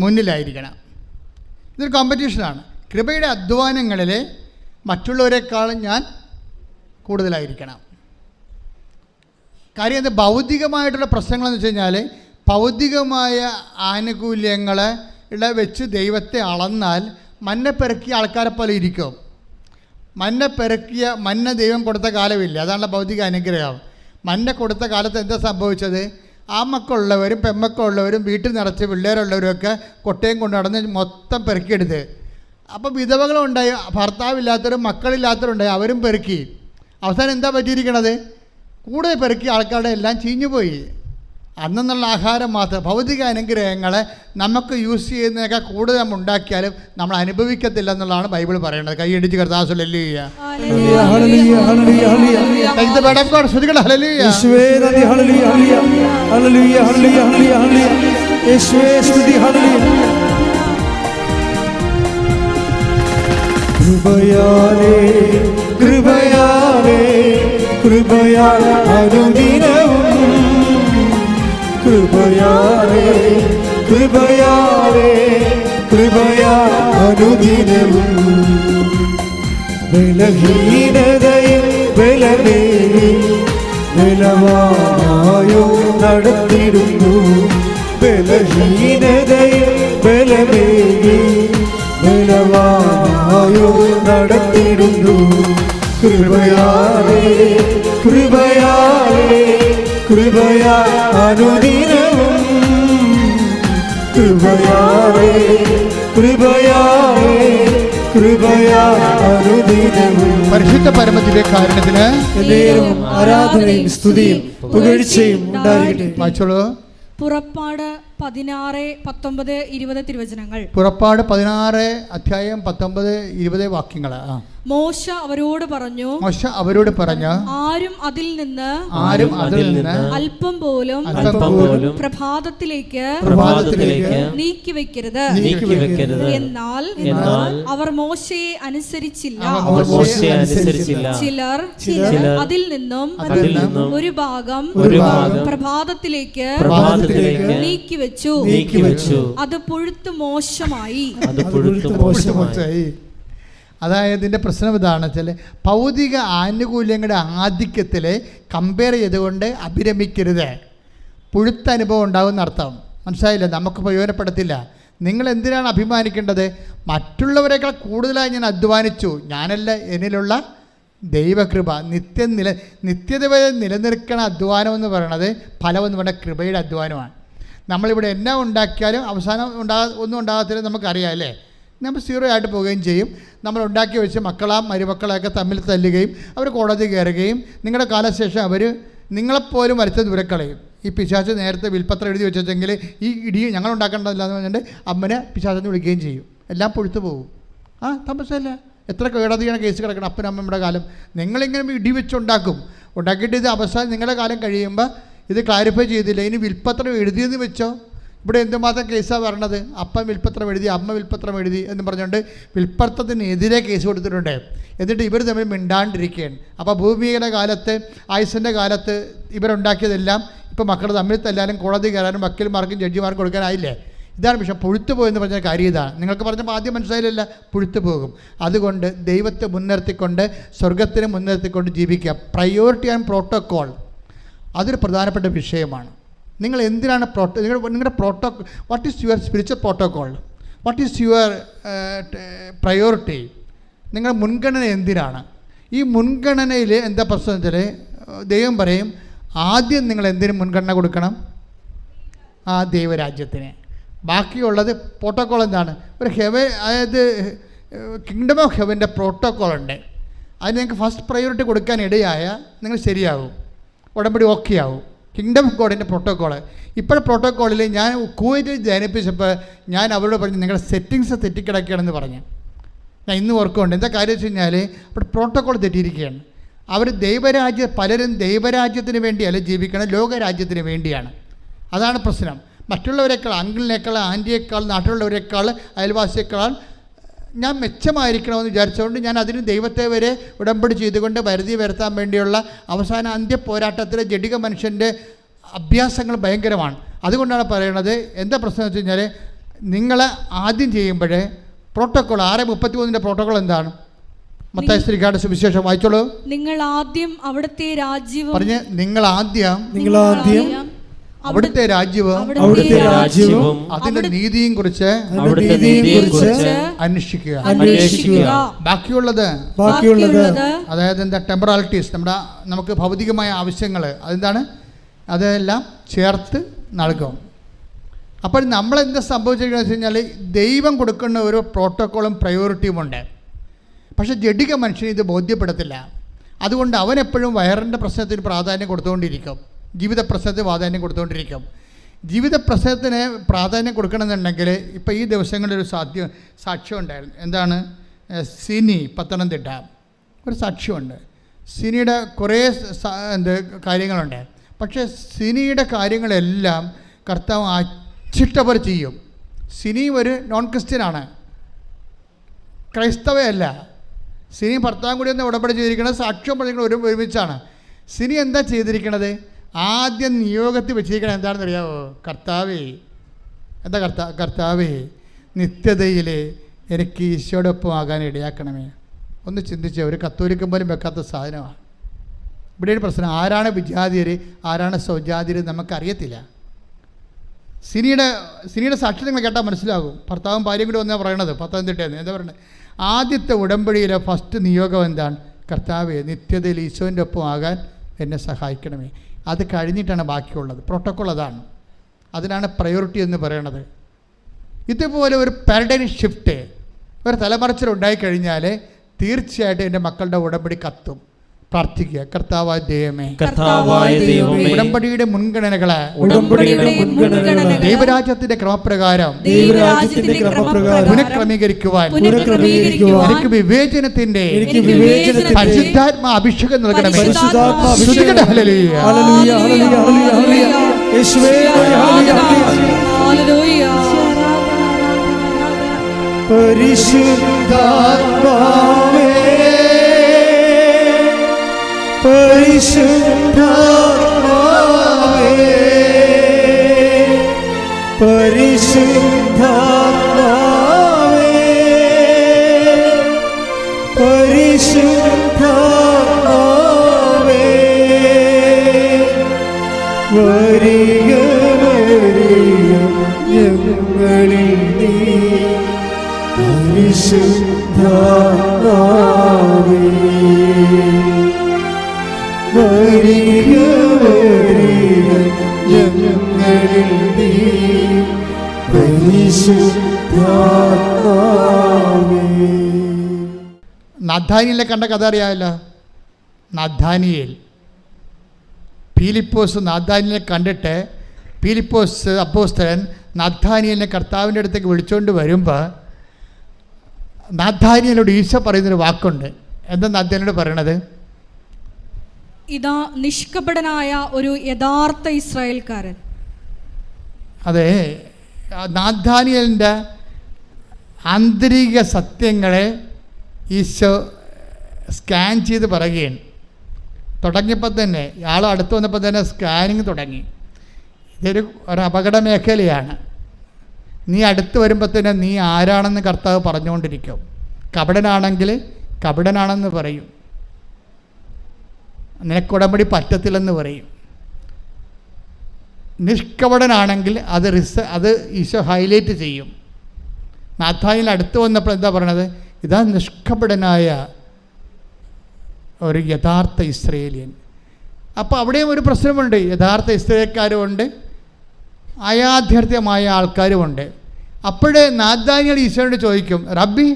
മുന്നിലായിരിക്കണം. ഇതൊരു കോമ്പറ്റീഷനാണ്. കൃപയുടെ അധ്വാനങ്ങളിൽ മറ്റുള്ളവരെക്കാളും ഞാൻ കൂടുതലായിരിക്കണം. കാര്യം എന്താ? ഭൗതികമായിട്ടുള്ള പ്രശ്നങ്ങളെന്ന് വെച്ച് കഴിഞ്ഞാൽ, ഭൗതികമായ ആനുകൂല്യങ്ങളെ വെച്ച് ദൈവത്തെ അളന്നാൽ മന്ന പെറുക്കിയ ആൾക്കാരെ പോലെ ഇരിക്കും. മന്ന ദൈവം കൊടുത്ത കാലമില്ല. അതാണല്ലോ ഭൗതിക അനുഗ്രഹം. മന്ന കൊടുത്ത കാലത്ത് എന്താ സംഭവിച്ചത്? ആ മക്കളുള്ളവരും പെമ്മക്കളുള്ളവരും വീട്ടിൽ നിറച്ച് പിള്ളേരുള്ളവരുമൊക്കെ കൊട്ടയും കൊണ്ട് നടന്ന് മൊത്തം പെറുക്കിയെടുത്ത്. അപ്പോൾ വിധവകളുണ്ടായി, ഭർത്താവില്ലാത്തവരും മക്കളില്ലാത്തവരുണ്ടായി, അവരും പെറുക്കി. അവസാനം എന്താ പറ്റിയിരിക്കണത്? കൂടെ പെറുക്കിയ ആൾക്കാരുടെ എല്ലാം ചീഞ്ഞുപോയി. അന്നുള്ള ആഹാരം മാത്രം. ഭൗതിക അനുഗ്രഹങ്ങളെ നമുക്ക് യൂസ് ചെയ്യുന്നതൊക്കെ കൂടുതൽ നമ്മൾ ഉണ്ടാക്കിയാലും നമ്മൾ അനുഭവിക്കത്തില്ല എന്നുള്ളതാണ് ബൈബിൾ പറയുന്നത്. കൈയടിച്ച് കർത്താവ് ഹല്ലേലൂയ. അനുദിനവും ബലഹീനതയിൽ ബലമേറി ബലവാനായോ നടത്തിടുന്നു. ബലഹീനതയിൽ ബലമേറി ബലവാനായോ നടത്തിടുന്നു. കൃപയാലേ കൃപയാലേ കൃപയാ അനുദിനവും കൃപയാലേ കൃപയാലേ കൃപയാ അനുദിനവും. പരിശുദ്ധ പരമദിവ്യ കാരുണ്യത്തിന് ആരാധനയും സ്തുതിയും പുകഴ്ചയും ഉണ്ടായിരിക്കട്ടെ. വായിച്ചോളൂ. പുറപ്പാട് 16:19-20 തിരുവചനങ്ങൾ. പുറപ്പാട് 16:19-20 വാക്യങ്ങൾ. മോശ അവരോട് പറഞ്ഞു, ആരും അതിൽ നിന്ന് അല്പം പോലും പ്രഭാതത്തിലേക്ക് നീക്കിവെക്കരുത്. എന്നാൽ അവർ മോശയെ അനുസരിച്ചില്ല. ചിലർ അതിൽ നിന്നും ഒരു ഭാഗം പ്രഭാതത്തിലേക്ക് നീക്കിവെച്ചു. അത് പുഴുത്തു മോശമായി. അതായത് ഇതിൻ്റെ പ്രശ്നം ഇതാണ് വെച്ചാൽ, ഭൗതിക ആനുകൂല്യങ്ങളുടെ ആധിക്യത്തിൽ കമ്പയർ ചെയ്തുകൊണ്ട് അഭിരമിക്കരുത്. പുഴുത്ത അനുഭവം ഉണ്ടാകുന്ന അർത്ഥം മനസ്സിലായില്ല? നമുക്ക് പ്രയോജനപ്പെടത്തില്ല. നിങ്ങൾ എന്തിനാണ് അഭിമാനിക്കേണ്ടത്? മറ്റുള്ളവരെക്കാൾ കൂടുതലായി ഞാൻ അധ്വാനിച്ചു. ഞാനല്ല, എന്നിലുള്ള ദൈവകൃപ. നിത്യത വരെ നിലനിൽക്കണ അധ്വാനം എന്ന് പറയണത്, ഫലമെന്ന് പറഞ്ഞ കൃപയുടെ അധ്വാനമാണ്. നമ്മളിവിടെ എന്നാ ഉണ്ടാക്കിയാലും അവസാനം ഒന്നും ഉണ്ടാകത്തില്ല. നമുക്കറിയാം അല്ലേ? നമ്മൾ 0 ആയിട്ട് പോവുകയും ചെയ്യും. നമ്മൾ ഉണ്ടാക്കി വെച്ച് മരുമക്കളെയൊക്കെ തമ്മിൽ തല്ലുകയും അവർ കോടതി കയറുകയും നിങ്ങളുടെ കാലശേഷം അവർ നിങ്ങളെപ്പോലും വരച്ച ദൂരക്കളയും. ഈ പിശാച് നേരത്തെ വിൽപ്പത്രം എഴുതി വെച്ചെങ്കിൽ ഈ ഇടി ഞങ്ങൾ ഉണ്ടാക്കേണ്ടതില്ല എന്ന് പറഞ്ഞിട്ട് അമ്മനെ പിശാചെന്ന് വിളിക്കുകയും ചെയ്യും. എല്ലാം പൊഴുത്തു പോകും. തമസല്ല. എത്ര കോടതിയാണ് കേസ് കിടക്കണം അപ്പനും അമ്മയുടെ കാലം. നിങ്ങളിങ്ങനെ ഇടി ഉണ്ടാക്കിയിട്ട് ഇത് അവസാനം നിങ്ങളുടെ കാലം കഴിയുമ്പോൾ ഇത് ക്ലാരിഫൈ ചെയ്തില്ല, ഇനി വിൽപ്പത്രം എഴുതിയെന്ന് വെച്ചോ, ഇവിടെ എന്തുമാത്രം കേസാണ് പറഞ്ഞത്? അപ്പം വിൽപ്പത്രം എഴുതി, അമ്മ വിൽപ്പത്രം എഴുതി എന്ന് പറഞ്ഞുകൊണ്ട് വിൽപ്പത്രത്തിനെതിരെ കേസ് കൊടുത്തിട്ടുണ്ട്. എന്നിട്ട് ഇവർ തമ്മിൽ മിണ്ടാണ്ടിരിക്കുകയാണ്. അപ്പോൾ ഭൂമിയുടെ കാലത്ത്, ആയുസിൻ്റെ കാലത്ത് ഇവരുണ്ടാക്കിയതെല്ലാം ഇപ്പോൾ മക്കൾ തമ്മിൽ തല്ലാനും കോടതി കയറാനും വക്കീൽമാർക്കും ജഡ്ജിമാർക്കും കൊടുക്കാനായില്ലേ? ഇതാണ് വിഷയം. പുഴുത്തു പോയെന്ന് പറഞ്ഞ കാര്യം ഇതാണ്. നിങ്ങൾക്ക് പറഞ്ഞപ്പോൾ ആദ്യം മനസ്സിലായില്ല, പുഴുത്തു പോകും. അതുകൊണ്ട് ദൈവത്തെ മുൻനിർത്തിക്കൊണ്ട്, സ്വർഗത്തിനെ മുൻനിർത്തിക്കൊണ്ട് ജീവിക്കുക. പ്രയോറിറ്റി ആൻഡ് പ്രോട്ടോക്കോൾ അതൊരു പ്രധാനപ്പെട്ട വിഷയമാണ്. നിങ്ങൾ എന്തിനാണ് നിങ്ങളുടെ what is your spiritual protocol? What is your priority? നിങ്ങളുടെ മുൻഗണന എന്തിനാണ്? ഈ മുൻഗണനയിൽ എന്താ പ്രശ്നം വെച്ചാൽ ദൈവം പറയും, ആദ്യം നിങ്ങൾ എന്തിനും മുൻഗണന കൊടുക്കണം? ആ ദൈവരാജ്യത്തിന്. ബാക്കിയുള്ളത് പ്രോട്ടോക്കോൾ എന്താണ്? ഒരു ഹെവൻ, അതായത് കിങ്ഡം ഓഫ് ഹെവൻ്റെ പ്രോട്ടോക്കോൾ ഉണ്ട്. അതിന് നിങ്ങൾക്ക് ഫസ്റ്റ് പ്രയോറിറ്റി കൊടുക്കാൻ ഇടയായ നിങ്ങൾ ശരിയാകും, ഉടമ്പടി ഓക്കെ ആവും. കിങ്ഡം ഓഫ് ഗോഡിൻ്റെ പ്രോട്ടോക്കോൾ. ഇപ്പോഴത്തെ പ്രോട്ടോക്കോളിൽ ഞാൻ കുവൈറ്റിൽ ജനിപ്പിച്ചപ്പോൾ ഞാൻ അവരോട് പറഞ്ഞു, നിങ്ങളുടെ സെറ്റിങ്സ് തെറ്റിക്കിടക്കുകയാണെന്ന് പറഞ്ഞു. ഞാൻ ഇന്ന് ഓർക്കുന്നുണ്ട്. എന്താ കാര്യം വെച്ച് കഴിഞ്ഞാൽ അവിടെ പ്രോട്ടോക്കോൾ തെറ്റിയിരിക്കുകയാണ്. അവർ പലരും ദൈവരാജ്യത്തിന് വേണ്ടിയല്ല ജീവിക്കണം, ലോകരാജ്യത്തിന് വേണ്ടിയാണ്. അതാണ് പ്രശ്നം. മറ്റുള്ളവരെക്കാൾ, അങ്കിളിനേക്കാൾ, ആൻറ്റിയേക്കാൾ, നാട്ടിലുള്ളവരെക്കാൾ, അയൽവാസിയേക്കാൾ ഞാൻ മെച്ചമായിരിക്കണമെന്ന് വിചാരിച്ചുകൊണ്ട് ഞാൻ അതിന് ദൈവത്തെ വരെ ഉടമ്പടി ചെയ്തുകൊണ്ട് വരുതി വരുത്താൻ വേണ്ടിയുള്ള അവസാന അന്ത്യ പോരാട്ടത്തിലെ ജഡിക മനുഷ്യൻ്റെ അഭ്യാസങ്ങൾ ഭയങ്കരമാണ്. അതുകൊണ്ടാണ് പറയുന്നത്, എന്താ പ്രശ്നം വെച്ച് കഴിഞ്ഞാൽ നിങ്ങൾ ആദ്യം ചെയ്യുമ്പോൾ പ്രോട്ടോക്കോൾ 6:33 പ്രോട്ടോക്കോൾ എന്താണ്? മത്തായി ശ്രീകാരുടെ സുവിശേഷം വായിച്ചോളൂ. നിങ്ങൾ ആദ്യം അവിടുത്തെ രാജ്യവും പറഞ്ഞ്, നിങ്ങൾ ആദ്യം അവിടുത്തെ രാജ്യവും അതിന്റെ നീതിയും കുറിച്ച് അന്വേഷിക്കുക. ബാക്കിയുള്ളത് അതായത് എന്താ? ടെമ്പറാലിറ്റീസ്, നമുക്ക് ഭൗതികമായ ആവശ്യങ്ങൾ, അതെന്താണ്? അതെല്ലാം ചേർത്ത് നൽകും. അപ്പോൾ നമ്മളെന്താ സംഭവിച്ചിരിക്കുന്നത് വെച്ച് കഴിഞ്ഞാൽ ദൈവം കൊടുക്കുന്ന ഒരു പ്രോട്ടോക്കോളും പ്രയോറിറ്റിയും ഉണ്ട്. പക്ഷേ ജഡിക മനുഷ്യന് ഇത് ബോധ്യപ്പെടത്തില്ല. അതുകൊണ്ട് അവനെപ്പോഴും വയറിൻ്റെ പ്രശ്നത്തിന് പ്രാധാന്യം കൊടുത്തുകൊണ്ടിരിക്കും, ജീവിത പ്രശ്നത്തിന് പ്രാധാന്യം കൊടുത്തുകൊണ്ടിരിക്കും. ജീവിത പ്രശ്നത്തിന് പ്രാധാന്യം കൊടുക്കണമെന്നുണ്ടെങ്കിൽ ഇപ്പോൾ ഈ ദിവസങ്ങളിലൊരു സാക്ഷ്യം ഉണ്ടായിരുന്നു. എന്താണ്? സിനി, പത്തനംതിട്ട ഒരു സാക്ഷ്യമുണ്ട്. സിനിയുടെ കുറേ കാര്യങ്ങളുണ്ട്. പക്ഷേ സിനിയുടെ കാര്യങ്ങളെല്ലാം കർത്താവ് അച്ചിട്ടവർ ചെയ്യും. സിനി ഒരു നോൺ ക്രിസ്ത്യനാണ്, ക്രൈസ്തവയല്ല. സിനി ഭർത്താവും കൂടി ഒന്ന് ഉടമ്പടി ചെയ്തിരിക്കുന്നത്, സാക്ഷ്യം പറഞ്ഞിരിക്കുന്നത് ഒരുമിച്ചാണ്. സിനി എന്താ ചെയ്തിരിക്കണത്? ആദ്യം നിയോഗത്തിൽ വെച്ചിരിക്കണം. എന്താണെന്ന് അറിയാമോ? കർത്താവേ, എന്താ കർത്താവേ, നിത്യതയിൽ എനിക്ക് ഈശോടൊപ്പം ആകാൻ ഇടയാക്കണമേ. ഒന്ന് ചിന്തിച്ചോ, ഒരു കത്തോലിക്കൻ പോലും വെക്കാത്ത സാധനമാണ്. ഇവിടെ ഒരു പ്രശ്നം, ആരാണ് വിജാതിയർ, ആരാണ് സ്വജാതിയർ നമുക്കറിയത്തില്ല. സിനിയുടെ സാക്ഷി നിങ്ങൾ കേട്ടാൽ മനസ്സിലാകും. ഭർത്താവും ഭാര്യയും കൂടി വന്നാണ് പറയണത്, പത്തനംതിട്ടയെന്ന്. എന്താ പറയുന്നത്? ആദ്യത്തെ ഉടമ്പടിയിലെ ഫസ്റ്റ് നിയോഗം എന്താണ്? കർത്താവേ, നിത്യതയിൽ ഈശോൻ്റെ ഒപ്പം ആകാൻ എന്നെ സഹായിക്കണമേ. അത് കഴിഞ്ഞിട്ടാണ് ബാക്കിയുള്ളത്. പ്രോട്ടോക്കോൾ അതാണ്. അതിനാണ് പ്രയോറിറ്റി എന്ന് പറയണത്. ഇതുപോലെ ഒരു പാരഡൈം ഷിഫ്റ്റ്, ഒരു തലമറിച്ചിലുണ്ടായിക്കഴിഞ്ഞാൽ തീർച്ചയായിട്ടും എൻ്റെ മക്കളുടെ ഉടമ്പടി കത്തും. പ്രാർത്ഥിക്കുക, കർത്താവായ ദൈവമേ, ഉടമ്പടിയുടെ മുൻഗണനകളെ ദൈവരാജ്യത്തിന്റെ ക്രമപ്രകാരം പുനഃക്രമീകരിക്കുവാൻ എനിക്ക് വിവേചനത്തിന്റെ പരിശുദ്ധാത്മ അഭിഷേകം നൽകണമേ. പരിശുദ്ധാത്മാവേ, പരിശുദ്ധാത്മാവേ, പരിശുദ്ധാത്മാവേ, പരിശുദ്ധാത്മാവേ, വരിക വരിക ഞങ്ങളിൽ നീ പരിശുദ്ധാത്മാവേ. വരിക വരിക ഞങ്ങളിൽ നീ പരിശുദ്ധാത്മാവേ. നഥാനിയേലിനെ കണ്ട കഥ അറിയാമല്ലോ. നഥാനിയേൽ, ഫിലിപ്പോസ് നഥാനിയേലിനെ കണ്ടിട്ട് ഫിലിപ്പോസ് അപ്പോസ്തലൻ നഥാനിയേലിനെ കർത്താവിൻ്റെ അടുത്തേക്ക് വിളിച്ചുകൊണ്ട് വരുമ്പോൾ നഥാനിയേലോട് ഈശോ പറയുന്നൊരു വാക്കുണ്ട്. എന്താ നഥാനിയേലോട് പറയണത്? ഇതാ നിഷ്കപടനായ ഒരു യഥാർത്ഥ ഇസ്രായേൽക്കാരൻ. അതെ, നാഥാനിയലിൻ്റെ ആന്തരിക സത്യങ്ങളെ ഈശോ സ്കാൻ ചെയ്ത് പറയുകയാണ്. തുടങ്ങിയപ്പോൾ തന്നെ ആൾ അടുത്ത് വന്നപ്പോൾ തന്നെ സ്കാനിങ് തുടങ്ങി. ഇതൊരു അപകട മേഖലയാണ്. നീ അടുത്ത് വരുമ്പോൾ തന്നെ നീ ആരാണെന്ന് കർത്താവ് പറഞ്ഞുകൊണ്ടിരിക്കും. കപടനാണെങ്കിൽ കപടനാണെന്ന് പറയും, നിനക്കുടമ്പടി പറ്റത്തില്ലെന്ന് പറയും. നിഷ്കപടനാണെങ്കിൽ അത് ഈശോ ഹൈലൈറ്റ് ചെയ്യും. നാഥാനിൽ അടുത്ത് വന്നപ്പോൾ എന്താ പറയണത്? ഇതാ നിഷ്കപടനായ ഒരു യഥാർത്ഥ ഇസ്രയേലിയൻ. അപ്പോൾ അവിടെയും ഒരു പ്രശ്നമുണ്ട്. യഥാർത്ഥ ഇസ്രയേൽക്കാരുമുണ്ട്, അയാഥാർത്ഥ്യമായ ആൾക്കാരുമുണ്ട്. അപ്പോഴേ നാഥാനിയൽ ഈശോയോട് ചോദിക്കും, റബ്ബി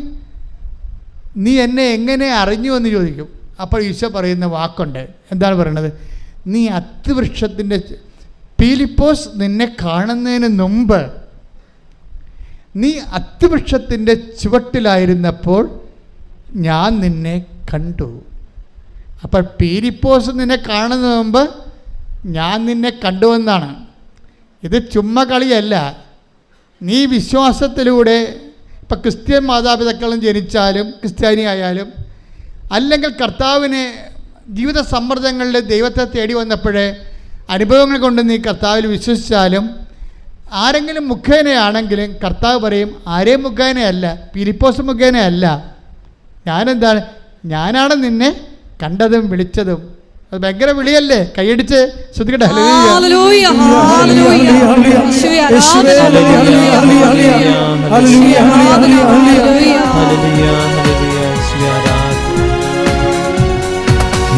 നീ എന്നെ എങ്ങനെ അറിഞ്ഞു എന്ന് ചോദിക്കും. അപ്പോൾ ഈശോ പറയുന്ന വാക്കുണ്ട്. എന്താണ് പറയുന്നത്? നീ അത്തിവൃക്ഷത്തിൻ്റെ പീലിപ്പോസ് നിന്നെ കാണുന്നതിന് മുമ്പ് നീ അത്തിവൃക്ഷത്തിൻ്റെ ചുവട്ടിലായിരുന്നപ്പോൾ ഞാൻ നിന്നെ കണ്ടു. അപ്പോൾ പീലിപ്പോസ് നിന്നെ കാണുന്നതിന് മുമ്പ് ഞാൻ നിന്നെ കണ്ടുവെന്നാണ്. ഇത് ചുമ്മാ കളിയല്ല. നീ വിശ്വാസത്തിലൂടെ ഇപ്പം ക്രിസ്ത്യൻ മാതാപിതാക്കളും ജനിച്ചാലും ക്രിസ്ത്യാനി ആയാലും അല്ലെങ്കിൽ കർത്താവിനെ ജീവിത സമ്മർദ്ദങ്ങളിൽ ദൈവത്തെ തേടി വന്നപ്പോഴേ അനുഭവങ്ങൾ കൊണ്ട് നീ കർത്താവിൽ വിശ്വസിച്ചാലും ആരെങ്കിലും മുഖേനയാണെങ്കിലും കർത്താവ് പറയും ആരെയും മുഖേനയല്ല, പീലിപ്പോസ് മുഖേനയല്ല, ഞാനെന്താണ്, ഞാനാണ് നിന്നെ കണ്ടതും വിളിച്ചതും. അത് ഭയങ്കര വിളിയല്ലേ? കൈയടിച്ച് ശ്രദ്ധിക്കട്ടെ.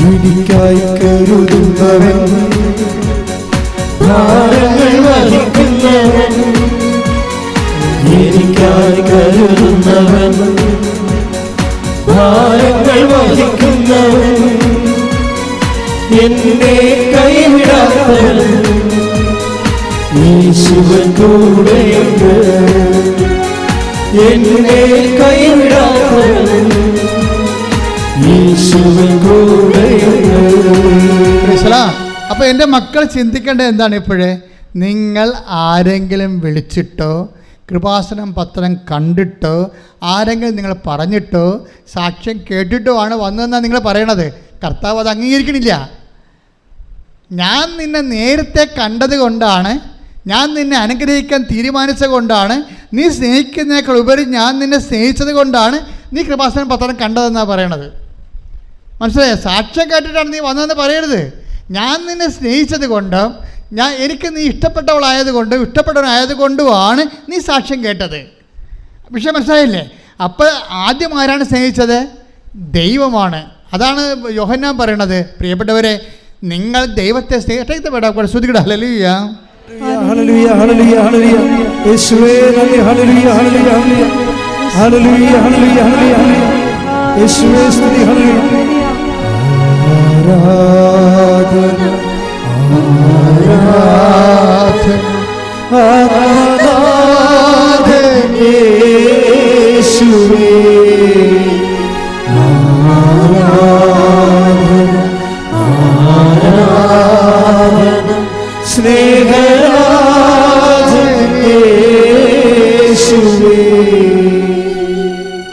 എനിക്കായി കരുതുന്നവൻ, ഭാരങ്ങൾ വഹിക്കുന്നവൻ, എനിക്കായി കരുതുന്നവൻ, ഭാരങ്ങൾ വഹിക്കുന്നവൻ, എന്നെ കൈവിടാത്തവൻ, യേശുവൻ കൂടെയുണ്ട്, എന്നെ കൈവിടാത്തവൻ, യേശുവൻ കൂടെയുണ്ട്. അപ്പോൾ എൻ്റെ മക്കൾ ചിന്തിക്കേണ്ടത് എന്താണ്? ഇപ്പോഴേ നിങ്ങൾ ആരെങ്കിലും വിളിച്ചിട്ടോ കൃപാസനം പത്രം കണ്ടിട്ടോ ആരെങ്കിലും നിങ്ങൾ പറഞ്ഞിട്ടോ സാക്ഷ്യം കേട്ടിട്ടോ ആണ് വന്നതെന്നാണ് നിങ്ങൾ പറയണത്. കർത്താവ് അത് അംഗീകരിക്കണില്ല. ഞാൻ നിന്നെ നേരത്തെ കണ്ടത് കൊണ്ടാണ്, ഞാൻ നിന്നെ അനുഗ്രഹിക്കാൻ തീരുമാനിച്ചത് കൊണ്ടാണ്, നീ സ്നേഹിക്കുന്നതിനേക്കാൾ ഉപരി ഞാൻ നിന്നെ സ്നേഹിച്ചത് കൊണ്ടാണ് നീ കൃപാസനം പത്രം കണ്ടതെന്നാണ് പറയണത്. മനസ്സിലായോ? സാക്ഷ്യം കേട്ടിട്ടാണ് നീ വന്നതെന്ന് പറയരുത്. ഞാൻ നിന്നെ സ്നേഹിച്ചത് കൊണ്ടും എനിക്ക് നീ ഇഷ്ടപ്പെട്ടവളായതുകൊണ്ടും ഇഷ്ടപ്പെട്ടവനായതുകൊണ്ടുമാണ് നീ സാക്ഷ്യം കേട്ടത്. പക്ഷേ മനസ്സിലായില്ലേ? അപ്പോൾ ആദ്യം ആരാണ് സ്നേഹിച്ചത്? ദൈവമാണ്. അതാണ് യോഹന്നാൻ പറയണത്, പ്രിയപ്പെട്ടവരെ നിങ്ങൾ ദൈവത്തെ സ്നേഹിക്കട്ടെ. ശ്രദ്ധിക്കട്ടെ. ഹല്ലേലൂയ, ഹല്ലേലൂയ, ഹല്ലേലൂയ, ഹല്ലേലൂയ. യേശുവേ നന്ദി. ഹല്ലേലൂയ, ഹല്ലേലൂയ, ഹല്ലേലൂയ, ഹല്ലേലൂയ, ഹല്ലേലൂയ. യേശുവേ സ്തുതി. ഹല്ലേലൂയ. ആരാധന, ആരാധന, ആരാധന യേശുവേ. ആരാധന, ആരാധന സ്നേഹരാജൻ യേശുവേ.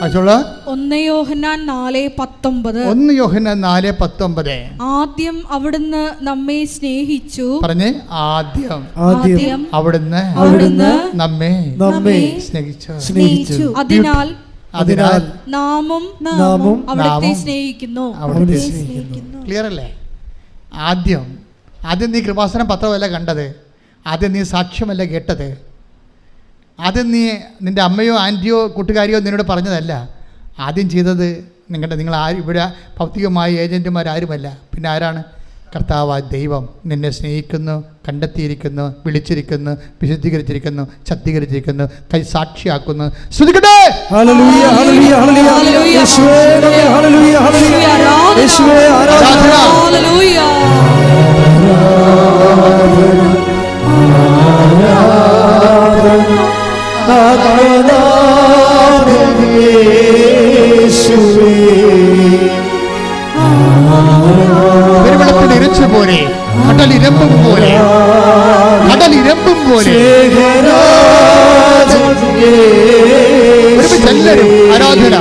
അച്ചോളാ 1 യോഹന്നാൻ 4:19. 1 യോഹന്നാൻ 4:19. ആദ്യം അവിടുന്ന് നമ്മെ സ്നേഹിച്ചു. പറഞ്ഞേ, ആദ്യം അവിടുന്ന് നമ്മെ സ്നേഹിച്ചു. അതിനാൽ നാമും അവിടുത്തെ സ്നേഹിക്കുന്നു. ക്ലിയർ അല്ലേ? ആദ്യം നീ കൃപാസനം പത്രമല്ല കണ്ടത്, ആദ്യം നീ സാക്ഷ്യമല്ല കേട്ടത്, ആദ്യം നീ നിൻ്റെ അമ്മയോ ആൻറ്റിയോ കൂട്ടുകാരിയോ നിന്നോട് പറഞ്ഞതല്ല. ആദ്യം ചെയ്തത് നിങ്ങൾ ആരും ഇവിടെ ഭൗതികമായ ഏജൻറ്റുമാരാരുമല്ല. പിന്നെ ആരാണ്? കർത്താവ് ദൈവം നിന്നെ സ്നേഹിക്കുന്നു, കണ്ടെത്തിയിരിക്കുന്നു, വിളിച്ചിരിക്കുന്നു, വിശുദ്ധീകരിച്ചിരിക്കുന്നു, ശക്തീകരിച്ചിരിക്കുന്നു, കൈ സാക്ഷിയാക്കുന്നു. ശ്രദ്ധിക്കട്ടെ. ഹല്ലേലൂയ, ഹല്ലേലൂയ, ഹല്ലേലൂയ. യേശുവേ നന്ദി. ഹല്ലേലൂയ, ഹല്ലേലൂയ. യേശുവേ ആരാധന, ഹല്ലേലൂയ. പെരുവെള്ളത്തിൽ പോലെ, കടലിരമ്പും പോലെ, കടലിരമ്പും പോലെ ഒരുമിച്ച് എല്ലാവരും ആരാധന.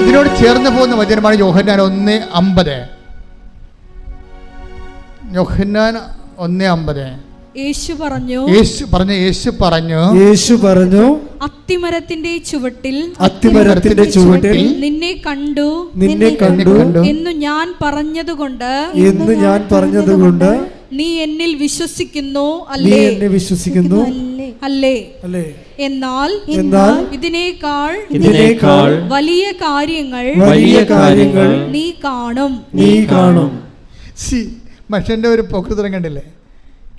ഇതിനോട് ചേർന്ന് പോകുന്ന വചനമാണ് യോഹന്നാൻ 1:50. യോഹന്നാൻ 1:50. യേശു പറഞ്ഞു അത്തിമരത്തിന്റെ ചുവട്ടിൽ നിന്നെ കണ്ടു എന്നു ഞാൻ പറഞ്ഞതുകൊണ്ട് നീ എന്നിൽ വിശ്വസിക്കുന്നു അല്ലേ? അല്ലേ? എന്നാൽ ഇതിനേക്കാൾ വലിയ കാര്യങ്ങൾ നീ കാണും. മനുഷ്യന്റെ ഒരു പോക്കുതരം കണ്ടില്ലേ?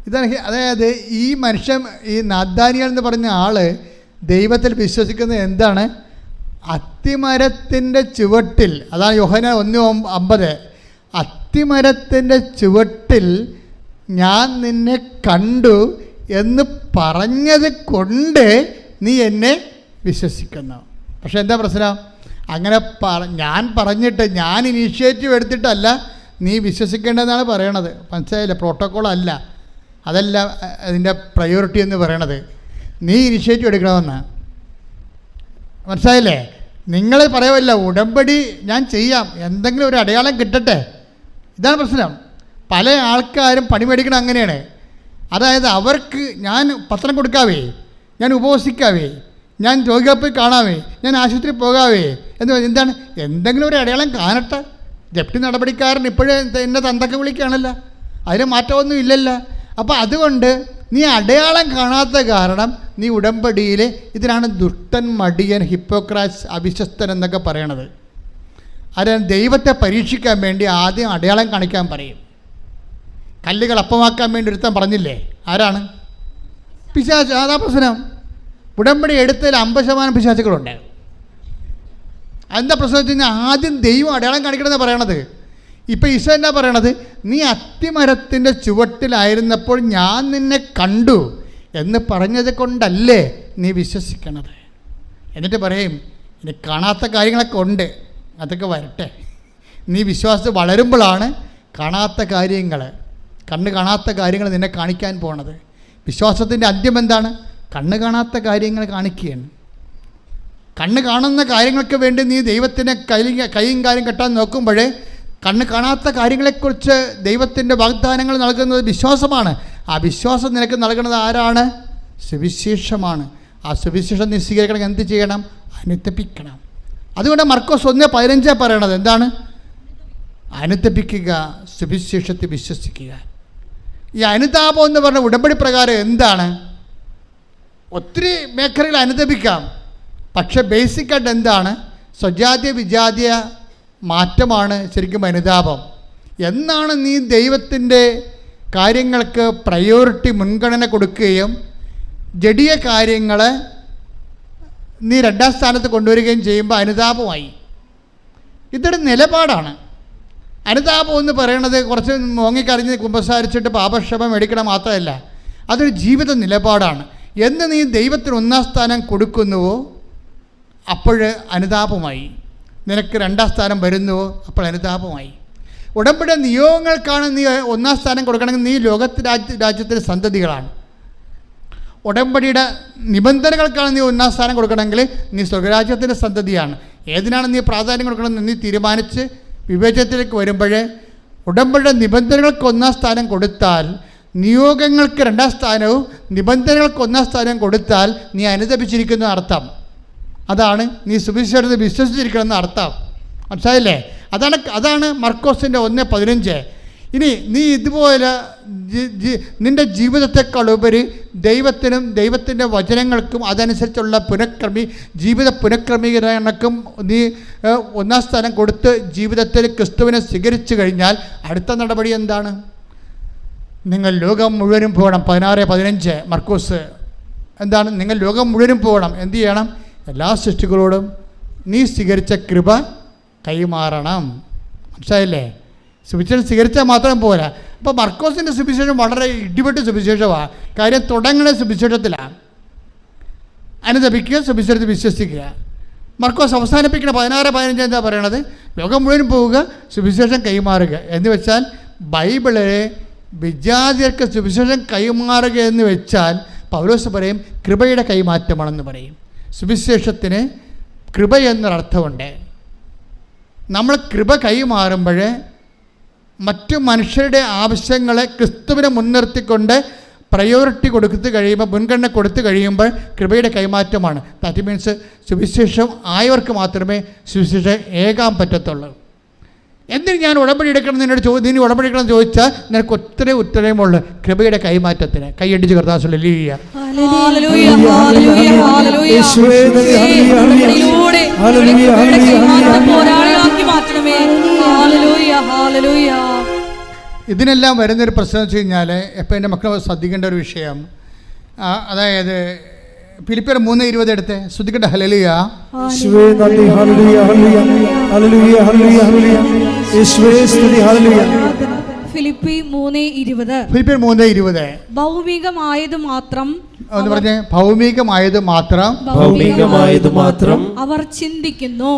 ഇതാണ്. അതായത് ഈ മനുഷ്യൻ, ഈ നാഥാനിയേൽ എന്ന് പറഞ്ഞ ആള് ദൈവത്തിൽ വിശ്വസിക്കുന്നത് എന്താണ്? അത്തിമരത്തിൻ്റെ ചുവട്ടിൽ. അതാണ് യോഹന്നാൻ 1:50. അത്തിമരത്തിൻ്റെ ചുവട്ടിൽ ഞാൻ നിന്നെ കണ്ടു എന്ന് പറഞ്ഞത് കൊണ്ട് നീ എന്നെ വിശ്വസിക്കുന്നു. പക്ഷെ എന്താ പ്രശ്നം? അങ്ങനെ ഞാൻ പറഞ്ഞിട്ട്, ഞാൻ ഇനീഷ്യേറ്റീവ് എടുത്തിട്ടല്ല നീ വിശ്വസിക്കേണ്ടതെന്നാണ് പറയണത്. മനസ്സിലായില്ലേ? പ്രോട്ടോക്കോൾ അല്ല, അതല്ല അതിൻ്റെ പ്രയോറിറ്റി എന്ന് പറയണത്. നീ ഇനിഷ്യേറ്റീവ് എടുക്കണമെന്ന്. മനസ്സിലായില്ലേ? നിങ്ങൾ പറയുമല്ല ഉടമ്പടി ഞാൻ ചെയ്യാം, എന്തെങ്കിലും ഒരു അടയാളം കിട്ടട്ടെ. ഇതാണ് പ്രശ്നം. പല ആൾക്കാരും പണി മേടിക്കണം അങ്ങനെയാണ്. അതായത് അവർക്ക് ഞാൻ പത്രം കൊടുക്കാവേ, ഞാൻ ഉപവസിക്കാവേ, ഞാൻ രോഗിയെ പോയി കാണാവേ, ഞാൻ ആശുപത്രിയിൽ പോകാവേ എന്ന്. എന്താണ്? എന്തെങ്കിലും ഒരു അടയാളം കാണട്ടെ. ജപ്തി നടപടിക്കാരൻ ഇപ്പോഴേ എന്നെ തന്തക്ക വിളിക്കുകയാണല്ലോ, അതിന് മാറ്റമൊന്നും ഇല്ലല്ലോ. അപ്പോൾ അതുകൊണ്ട് നീ അടയാളം കാണാത്ത കാരണം നീ ഉടമ്പടിയിൽ, ഇതിനാണ് ദുഷ്ടൻ, മടിയൻ, ഹിപ്പോക്രാറ്റ്സ്, അവിശ്വസ്തൻ എന്നൊക്കെ പറയണത്. ആരാണ്? ദൈവത്തെ പരീക്ഷിക്കാൻ വേണ്ടി ആദ്യം അടയാളം കാണിക്കാൻ പറയും. കല്ലുകൾ അപ്പമാക്കാൻ വേണ്ടി ഒരുത്തൻ പറഞ്ഞില്ലേ? ആരാണ്? പിശാച്. അതാ പ്രശ്നം. ഉടമ്പടി എടുത്തതിൽ 50% പിശാചുകളുണ്ട്. എന്താ പ്രശ്നം വെച്ച് കഴിഞ്ഞാൽ ആദ്യം ദൈവം അടയാളം കാണിക്കണമെന്ന് പറയണത്. ഇപ്പം ഈശോ എന്നാ പറയണത്? നീ അത്തിമരത്തിൻ്റെ ചുവട്ടിലായിരുന്നപ്പോൾ ഞാൻ നിന്നെ കണ്ടു എന്ന് പറഞ്ഞത് കൊണ്ടല്ലേ നീ വിശ്വസിക്കണത്. എന്നിട്ട് പറയും ഇനി കാണാത്ത കാര്യങ്ങളൊക്കെ ഉണ്ട്, അതൊക്കെ വരട്ടെ. നീ വിശ്വാസം വളരുമ്പോഴാണ് കാണാത്ത കാര്യങ്ങൾ, കണ്ണ് കാണാത്ത കാര്യങ്ങൾ നിന്നെ കാണിക്കാൻ പോണത്. വിശ്വാസത്തിൻ്റെ അന്ത്യം എന്താണ്? കണ്ണ് കാണാത്ത കാര്യങ്ങൾ കാണിക്കുകയാണ്. കണ്ണ് കാണുന്ന കാര്യങ്ങൾക്ക് വേണ്ടി നീ ദൈവത്തിനെ കൈയും കാര്യം കെട്ടാൻ നോക്കുമ്പോഴേ കണ്ണ് കാണാത്ത കാര്യങ്ങളെക്കുറിച്ച് ദൈവത്തിൻ്റെ വാഗ്ദാനങ്ങൾ നൽകുന്നത് വിശ്വാസമാണ്. ആ വിശ്വാസം നിനക്ക് നൽകുന്നത് ആരാണ്? സുവിശേഷമാണ്. ആ സുവിശേഷം നീ സ്വീകരിക്കണം. എന്ത് ചെയ്യണം? അനുതപിക്കണം. അതുകൊണ്ട് മർക്കോസ് 1:15 പറയണത് എന്താണ്? അനുതപിക്കുക, സുവിശേഷത്തെ വിശ്വസിക്കുക. ഈ അനുതാപം എന്ന് പറഞ്ഞ ഉടമ്പടി പ്രകാരം എന്താണ്? ഒത്തിരി മേഖലകൾ അനുതപിക്കാം, പക്ഷെ ബേസിക്കായിട്ട് എന്താണ്? സ്വജാതീയ വിജാതീയ മാറ്റമാണ് ശരിക്കും അനുതാപം. എന്നാണ് നീ ദൈവത്തിൻ്റെ കാര്യങ്ങൾക്ക് പ്രയോറിറ്റി, മുൻഗണന കൊടുക്കുകയും ജഡീയ കാര്യങ്ങളെ നീ 2ാം സ്ഥാനത്ത് കൊണ്ടുവരികയും ചെയ്യുമ്പോൾ അനുതാപമായി. ഇതൊരു നിലപാടാണ്. അനുതാപം എന്ന് പറയണത് കുറച്ച് മോങ്ങിക്കറിഞ്ഞ് കുമ്പസാരിച്ചിട്ട് പാപക്ഷമ മേടിക്കണം മാത്രമല്ല, അതൊരു ജീവിത നിലപാടാണ്. എന്ന് നീ ദൈവത്തിന് 1ാം സ്ഥാനം കൊടുക്കുന്നുവോ അപ്പോൾ അനുതാപമായി. നിനക്ക് 2ാം സ്ഥാനം വരുന്നുവോ അപ്പോൾ അനുതാപമായി. ഉടമ്പടി നിയോഗങ്ങൾക്കാണ് നീ 1ാം സ്ഥാനം കൊടുക്കണമെങ്കിൽ നീ രാജ്യത്തിൻ്റെ സന്തതികളാണ്. ഉടമ്പടിയുടെ നിബന്ധനകൾക്കാണ് നീ 1ാം സ്ഥാനം കൊടുക്കണമെങ്കിൽ നീ സ്വർഗരാജ്യത്തിൻ്റെ സന്തതിയാണ്. ഏതിനാണ് നീ പ്രാധാന്യം കൊടുക്കണമെന്ന് നീ തീരുമാനിച്ച് വിവേചനത്തിലേക്ക് വരുമ്പോൾ ഉടമ്പടിയുടെ നിബന്ധനകൾക്ക് 1ാം സ്ഥാനം കൊടുത്താൽ, നിയോഗങ്ങൾക്ക് 2ാം സ്ഥാനവും നിബന്ധനകൾക്ക് 1ാം സ്ഥാനവും കൊടുത്താൽ നീ അനുതപിച്ചിരിക്കുന്ന അർത്ഥം. അതാണ് നീ സുവിശേഷത്തെ വിശ്വസിച്ചിരിക്കണമെന്ന് അർത്ഥം. മനസ്സിലായില്ലേ? അതാണ് മർക്കോസിൻ്റെ 1:15. ഇനി നീ ഇതുപോലെ നിൻ്റെ ജീവിതത്തെക്കാളുപരി ദൈവത്തിനും ദൈവത്തിൻ്റെ വചനങ്ങൾക്കും അതനുസരിച്ചുള്ള ജീവിത പുനഃക്രമീകരണക്കും നീ ഒന്നാം സ്ഥാനം കൊടുത്ത് ജീവിതത്തിൽ ക്രിസ്തുവിനെ സ്വീകരിച്ചു കഴിഞ്ഞാൽ അടുത്ത നടപടി എന്താണ്? നിങ്ങൾ ലോകം മുഴുവനും പോകണം. 16:15 മർക്കോസ് എന്താണ്? നിങ്ങൾ ലോകം മുഴുവനും പോകണം. എന്ത് ചെയ്യണം? എല്ലാ സൃഷ്ടികളോടും നീ സ്വീകരിച്ച കൃപ കൈമാറണം. മനസ്സിലായില്ലേ? സുവിശേഷം സ്വീകരിച്ചാൽ മാത്രം പോരാ. അപ്പോൾ മർക്കോസിൻ്റെ സുവിശേഷം വളരെ ഇടിപെട്ട സുവിശേഷമാണ്. കാര്യം തുടങ്ങുന്ന സുവിശേഷത്തിലാണ്. അനുദപിക്കുക, സുവിശേഷത്തിൽ വിശ്വസിക്കുക. മർക്കോസ് അവസാനിപ്പിക്കുന്ന 16:15 എന്താ പറയണത്? ലോകം മുഴുവൻ പോവുക, സുവിശേഷം കൈമാറുക എന്ന് വെച്ചാൽ ബൈബിളിലെ വിജാതിയർക്ക് സുവിശേഷം കൈമാറുക എന്ന് വെച്ചാൽ പൗലോസ് പറയും കൃപയുടെ കൈമാറ്റമാണെന്ന് പറയും. സുവിശേഷത്തിന് കൃപ എന്നൊരർത്ഥമുണ്ട്. നമ്മൾ കൃപ കൈമാറുമ്പോൾ മറ്റു മനുഷ്യരുടെ ആവശ്യങ്ങളെ ക്രിസ്തുവിനെ മുൻനിർത്തിക്കൊണ്ട് പ്രയോറിറ്റി കൊടുത്തു കഴിയുമ്പോൾ, മുൻഗണന കൊടുത്തു കഴിയുമ്പോൾ കൃപയുടെ കൈമാറ്റമാണ്. ദാറ്റ് മീൻസ് സുവിശേഷം ആയവർക്ക് മാത്രമേ സുവിശേഷം ഏകാൻ പറ്റത്തുള്ളൂ. എന്തിന് ഞാൻ ഉടമ്പടി എടുക്കണം നിന്നോട് നീ ഉടമ്പടി എടുക്കണം എന്ന് ചോദിച്ചാൽ നിനക്ക് ഒത്തിരി ഉത്തരവുമുള്ളൂ കൃപയുടെ കൈമാറ്റത്തിന്. കൈയടിച്ച് കർത്താവ് ലീയ ഇതിനെല്ലാം വരുന്നൊരു പ്രശ്നം വെച്ച് കഴിഞ്ഞാൽ എപ്പോൾ എൻ്റെ മക്കൾ ശ്രദ്ധിക്കേണ്ട ഒരു വിഷയം, അതായത് ഫിലിപ്പിയർ 3:20 എടുത്ത് ശ്രദ്ധിക്കട്ടെ. ഹല്ലേലൂയ. ഫിലിപ്പി 3:20 ഭൗമികമായത് മാത്രം എന്ന് പറഞ്ഞേ. ഭൗമികമായത് മാത്രം അവർ ചിന്തിക്കുന്നു,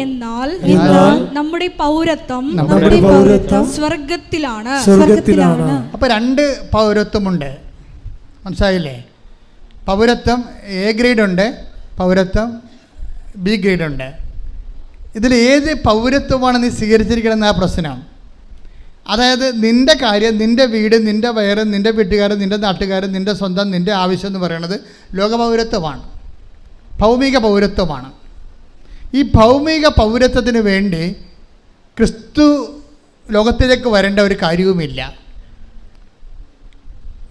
എന്നാൽ നമ്മുടെ പൗരത്വം സ്വർഗത്തിലാണ്. അപ്പൊ 2 പൗരത്വമുണ്ട്. മനസ്സിലായില്ലേ? പൗരത്വം എ ഗ്രേഡ് ഉണ്ട്, പൗരത്വം ബി ഗ്രേഡ് ഉണ്ട്. ഇതിൽ ഏത് പൗരത്വമാണ് നീ സ്വീകരിച്ചിരിക്കണമെന്ന പ്രശ്നം. അതായത് നിൻ്റെ കാര്യം, നിൻ്റെ വീട്, നിൻ്റെ വയറ്, നിൻ്റെ വീട്ടുകാരൻ, നിൻ്റെ നാട്ടുകാരൻ, നിൻ്റെ സ്വന്തം, നിൻ്റെ ആവശ്യം എന്ന് പറയുന്നത് ലോകപൗരത്വമാണ്, ഭൗമിക പൗരത്വമാണ്. ഈ ഭൗമിക പൗരത്വത്തിന് വേണ്ടി ക്രിസ്തു ലോകത്തിലേക്ക് വരേണ്ട ഒരു കാര്യവുമില്ല.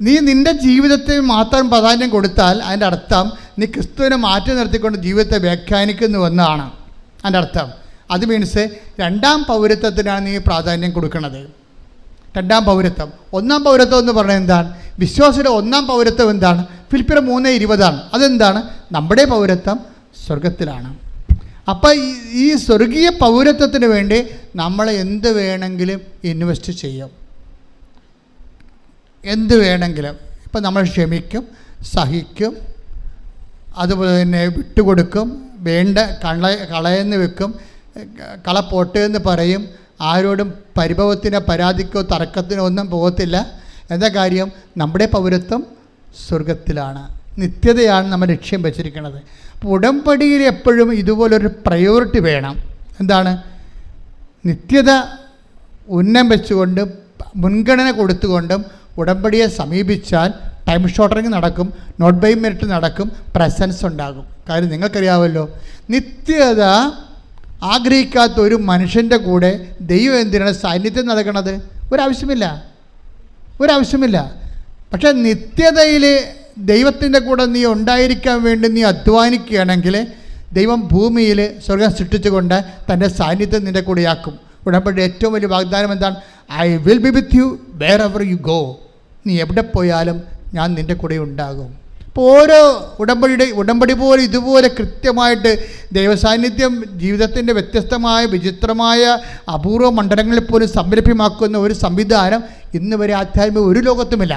നീ നിൻ്റെ ജീവിതത്തിൽ മാത്രം പ്രാധാന്യം കൊടുത്താൽ അതിൻ്റെ അർത്ഥം നീ ക്രിസ്തുവിനെ മാറ്റി നിർത്തിക്കൊണ്ട് ജീവിതത്തെ വ്യാഖ്യാനിക്കുന്നുവെന്നാണ് അതിൻ്റെ അർത്ഥം. അത് മീൻസ് 2ാം പൗരത്വത്തിനാണ് നീ പ്രാധാന്യം കൊടുക്കുന്നത്. 2ാം പൗരത്വം. 1ാം പൗരത്വം എന്ന് പറഞ്ഞാൽ എന്താണ്? വിശ്വാസിയുടെ 1ാം പൗരത്വം എന്താണ്? ഫിലിപ്പിയർ 3:20 അതെന്താണ്? നമ്മുടെ പൗരത്വം സ്വർഗത്തിലാണ്. അപ്പം ഈ സ്വർഗീയ പൗരത്വത്തിന് വേണ്ടി നമ്മൾ എന്ത് വേണമെങ്കിലും ഇൻവെസ്റ്റ് ചെയ്യും, എന്ത് വേണമെങ്കിലും. ഇപ്പം നമ്മൾ ക്ഷമിക്കും, സഹിക്കും, അതുപോലെ തന്നെ വിട്ടുകൊടുക്കും, വേണ്ട കളയെന്ന് വെക്കും, കള പോട്ടെ എന്ന് പറയും. ആരോടും പരിഭവത്തിനോ പരാതിക്കോ തർക്കത്തിനോ ഒന്നും പോകത്തില്ല. എന്താ കാര്യം? നമ്മുടെ പൗരത്വം സ്വർഗത്തിലാണ്, നിത്യതയാണ് നമ്മൾ ലക്ഷ്യം വെച്ചിരിക്കുന്നത്. അപ്പോൾ ഉടമ്പടിയിൽ എപ്പോഴും ഇതുപോലൊരു പ്രയോറിറ്റി വേണം. എന്താണ്? നിത്യത ഉന്നം വെച്ചുകൊണ്ട് മുൻഗണന കൊടുത്തുകൊണ്ടും ഉടമ്പടിയെ സമീപിച്ചാൽ ടൈം ഷോർട്ടറിങ് നടക്കും, നോട്ട് ബൈ മെറിറ്റ് നടക്കും, പ്രസൻസ് ഉണ്ടാകും. കാര്യം നിങ്ങൾക്കറിയാമല്ലോ, നിത്യത ആഗ്രഹിക്കാത്ത ഒരു മനുഷ്യൻ്റെ കൂടെ ദൈവം എന്തിനാണ് സാന്നിധ്യം നടക്കണത്? ഒരാവശ്യമില്ല. പക്ഷേ നിത്യതയിൽ ദൈവത്തിൻ്റെ കൂടെ നീ ഉണ്ടായിരിക്കാൻ വേണ്ടി നീ അധ്വാനിക്കുകയാണെങ്കിൽ ദൈവം ഭൂമിയിൽ സ്വർഗം സൃഷ്ടിച്ചുകൊണ്ട് തൻ്റെ സാന്നിധ്യം നിൻ്റെ കൂടെയാക്കും. ഉടമ്പടി ഏറ്റവും വലിയ വാഗ്ദാനം എന്താണ്? I will be with you wherever you go. നീ എവിടെ പോയാലും ഞാൻ നിൻ്റെ കൂടെ ഉണ്ടാകും. അപ്പോൾ ഓരോ ഉടമ്പടി പോലെ ഇതുപോലെ കൃത്യമായിട്ട് ദൈവസാന്നിധ്യം ജീവിതത്തിൻ്റെ വ്യത്യസ്തമായ വിചിത്രമായ അപൂർവ മണ്ഡലങ്ങളിൽ പോലും സംരഭ്യമാക്കുന്ന ഒരു സംവിധാനം ഇന്ന് വരെ ആധ്യാത്മിക ഒരു ലോകത്തുമില്ല.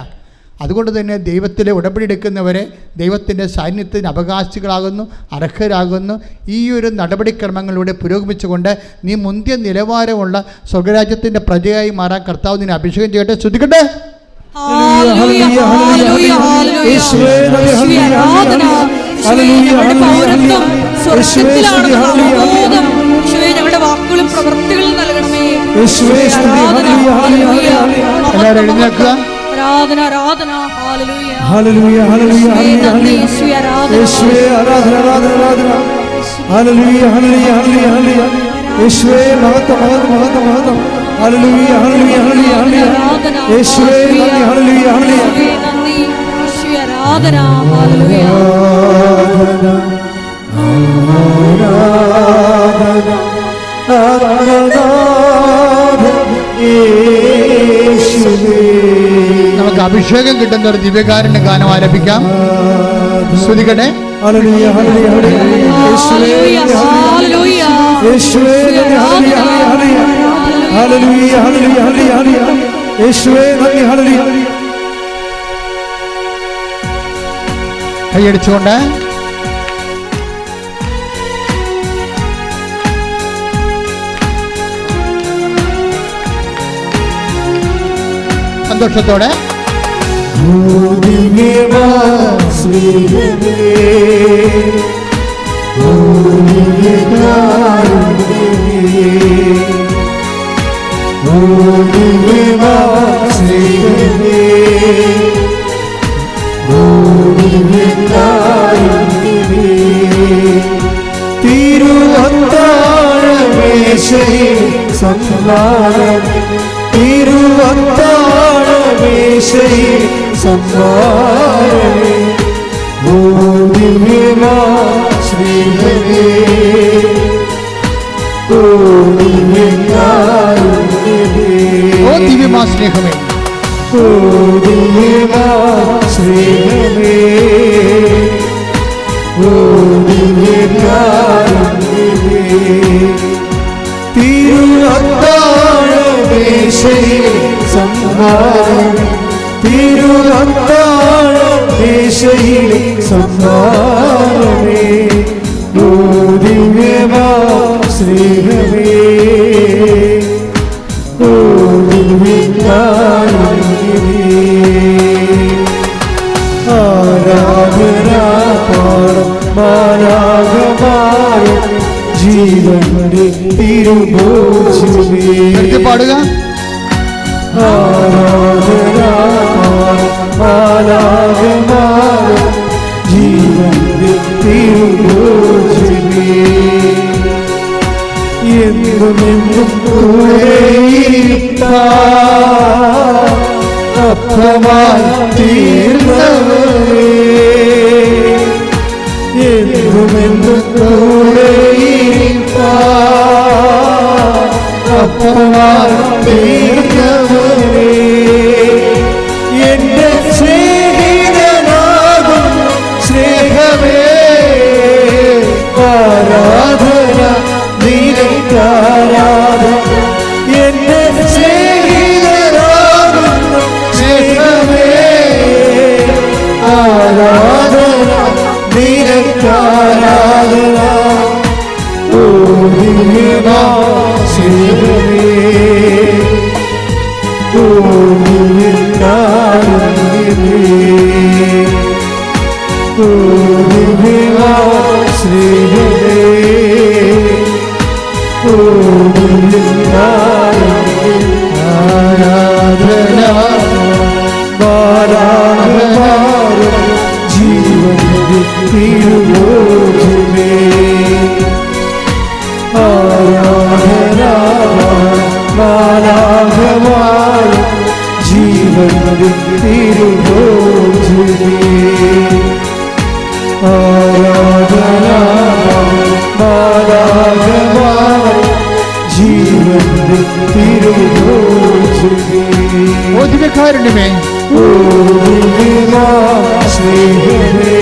അതുകൊണ്ട് തന്നെ ദൈവത്തിലെ ഉടമ്പടി എടുക്കുന്നവരെ ദൈവത്തിൻ്റെ സാന്നിധ്യത്തിന് അവകാശികളാകുന്നു, അർഹരാകുന്നു. ഈ ഒരു നടപടിക്രമങ്ങളിലൂടെ പുരോഗമിച്ചുകൊണ്ട് നീ മുന്തിയ നിലവാരമുള്ള സ്വർഗരാജ്യത്തിൻ്റെ പ്രജയായി മാറാൻ കർത്താവ് നിന്നെ അഭിഷേകം ചെയ്യട്ടെ. ശ്രദ്ധിക്കട്ടെ. ഞങ്ങളുടെ വാക്കുകളും പ്രവൃത്തികളും നൽകണമേ. എല്ലാവരും എഴുന്നേൽക്കുക. ആരാധന ആരാധന. ഹല്ലേലൂയ ഹല്ലേലൂയ ഹല്ലേലൂയ ഹല്ലേലൂയ യേശുവേ ആരാധന ആരാധന ആരാധന. ഹല്ലേലൂയ ഹല്ലേലൂയ ഹല്ലേലൂയ ഹല്ലേലൂയ യേശുവേ മഹത്വം മഹത്വം മഹത്വം മഹത്വം. ഹല്ലേലൂയ ഹല്ലേലൂയ ഹല്ലേലൂയ യേശുവേ നന്ദി ഹല്ലേലൂയ ഹല്ലേലൂയ നന്ദി യേശുവേ ആരാധന ഹല്ലേലൂയ നമുക്ക് അഭിഷേകം കിട്ടുന്ന ഒരു ദിവ്യകാരുണ്യ ഗാനം ആരംഭിക്കാം. ശ്രുതികട്ടെ. ഹല്ലേലൂയ ഹല്ലേലൂയ ഹല്ലേലൂയ ഹല്ലേലൂയ യേശുവേ നന്ദി ഹല്ലേലൂയ ഹല്ലേലൂയ ഹല്ലേലൂയ ഹല്ലേലൂയ യേശുവേ നന്ദി ഹല്ലേലൂയ. കൈയടിച്ചുകൊണ്ട് സന്തോഷത്തോടെ തിരുവത്താഴമേശയിൽ സമ്മാനം തിരുവത്താഴമേശയിൽ സമ്മാനമേ ഓ ദിവ്യമാ ശ്രീഹരേ ഓ ദിവ്യകാരുണ്യമേ ഓ ദിവ്യമാ സ്നേഹമേ ഓ ദിവ്യമാ ശ്രീഹരേ ഓ ദിവ്യകാരുണ്യമേ തിരുവത്താഴമേശയിൽ സമ്മാനം തിരുവത്താഴമേശയിൽ സമ്മാനമേ ഓ ദിവ്യമാ ശ്രീഹരേ ഓ ദിവ്യകാരുണ്യമേ ആരാധന പാടും മാലാഖമാരും ജീവന്റെ തിരുഭോജമേ പാടുക. ആരാധന മാലാഖമാരും ജീവന്റെ തിരുഭോജമേ എന്നുമെന്നും കൂടെയിരിപ്പാൻ അപ്പമായി തീർന്നവരേ എന്നുമെന്നും കൂടെയിരിപ്പാൻ അപ്പമായി തീർന്നവരേ എന്റെ സ്നേഹിതനാകും സ്നേഹമേ ആരാധന നിനക്കാരാധന എന്റെ സ്നേഹിതനാകും സ്നേഹമേ ആരാധന നിനക്കാരാധന ഓ ദിവ്യമാ ശ്രീഹരേ ഓ ദിവ്യകാരുണ്യമേ ഓ ദിവ്യമാ ശ്രീഹരേ ഓ ദിവ്യകാരുണ്യമേ ആരാധന മാലാഖമാരും ജീവന്റെ തിരുഭോജമേ ആരാധന മാലാഖമാരും ജീവന്റെ തിരുഭോജമേ ആരാധന മാലാഖമാരും ജീവന്റെ തിരുഭോജമേ ഓ ദിവ്യകാരുണ്യമേ ഓ ദിവ്യമാ ശ്രീഹരേ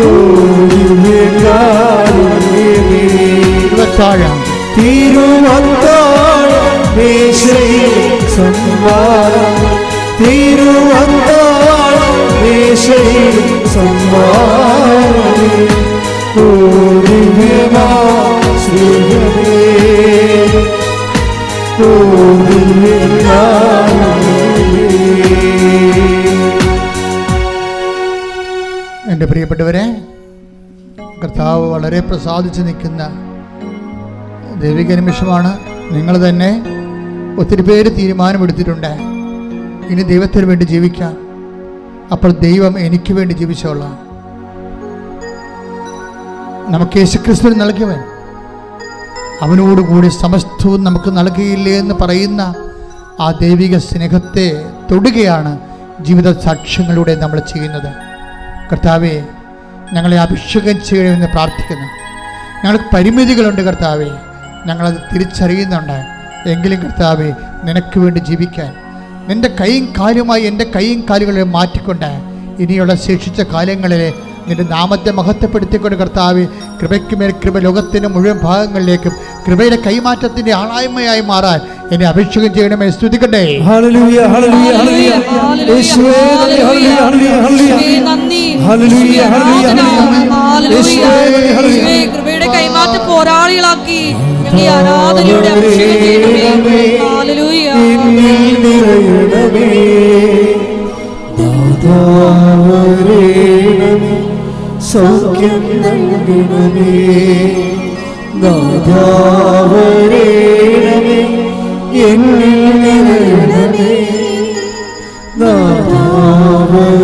ഓ ദിവ്യകാരുണ്യമേ തിരുവത്താഴമേശയിൽ സമ്മാനം തിരുവത്താഴമേശയിൽ സമ്മാനമേ ഓ ദിവ്യമാ ശ്രീഹരേ ഓ ദിവ്യകാരുണ്യമേ. എൻ്റെ പ്രിയപ്പെട്ടവരെ, കർത്താവ് വളരെ പ്രസാദിച്ച് നിൽക്കുന്ന ദൈവിക നിമിഷമാണ്. നിങ്ങൾ തന്നെ ഒത്തിരി പേര് തീരുമാനമെടുത്തിട്ടുണ്ട്, ഇനി ദൈവത്തിന് വേണ്ടി ജീവിക്കാം. അപ്പോൾ ദൈവം എനിക്ക് വേണ്ടി ജീവിച്ചോളാം. നമുക്ക് യേശുക്രിസ്തു നൽകിയവൻ അവനോടുകൂടി സമസ്തവും നമുക്ക് നൽകുകയില്ലേ എന്ന് പറയുന്ന ആ ദൈവിക സ്നേഹത്തെ തൊടുകയാണ് ജീവിത സാക്ഷ്യങ്ങളിലൂടെ നമ്മൾ ചെയ്യുന്നത്. കർത്താവെ, ഞങ്ങളെ അഭിഷേകം ചെയ്യണമെന്ന് പ്രാർത്ഥിക്കുന്നു. ഞങ്ങൾക്ക് പരിമിതികളുണ്ട് കർത്താവെ, ഞങ്ങളത് തിരിച്ചറിയുന്നുണ്ട്. എങ്കിലും കർത്താവെ, നിനക്ക് വേണ്ടി ജീവിക്കാൻ നിൻ്റെ കൈയും കാലുമായി എൻ്റെ കൈയും കാലുകളെ മാറ്റിക്കൊണ്ട് ഇനിയുള്ള ശേഷിച്ച കാലങ്ങളിൽ നിന്റെ നാമത്തെ മഹത്വപ്പെടുത്തിക്കൊണ്ട് കർത്താവെ, കൃപയ്ക്ക് മേൽ കൃപ ലോകത്തിൻ്റെ മുഴുവൻ ഭാഗങ്ങളിലേക്കും കൃപയുടെ കൈമാറ്റത്തിൻ്റെ ആളായ്മയായി മാറാൻ എന്നെ അഭിഷേകം ചെയ്യണമേ. സ്തുതിക്കട്ടെ. ഹല്ലേലൂയ, ഹല്ലേലൂയ, ഹല്ലേലൂയ. യേശുവേ നന്ദി, ഹല്ലേലൂയ, ഹല്ലേലൂയ, ഹല്ലേലൂയ. ഹല്ലേലൂയ, ഹല്ലേലൂയ, ഹല്ലേലൂയ. കൃപയുടെ കൈമാറ്റ പോരാളികളാക്കി ഞങ്ങളെ ആരാധനയോടെ അഭിഷേകം ചെയ്യണമേ. ഹല്ലേലൂയ. സൗഖ്യം നൽകണമേ, നാഥാവരേണമേ, എന്നിൽ നിറയണമേ, നാഥാവരേണമേ,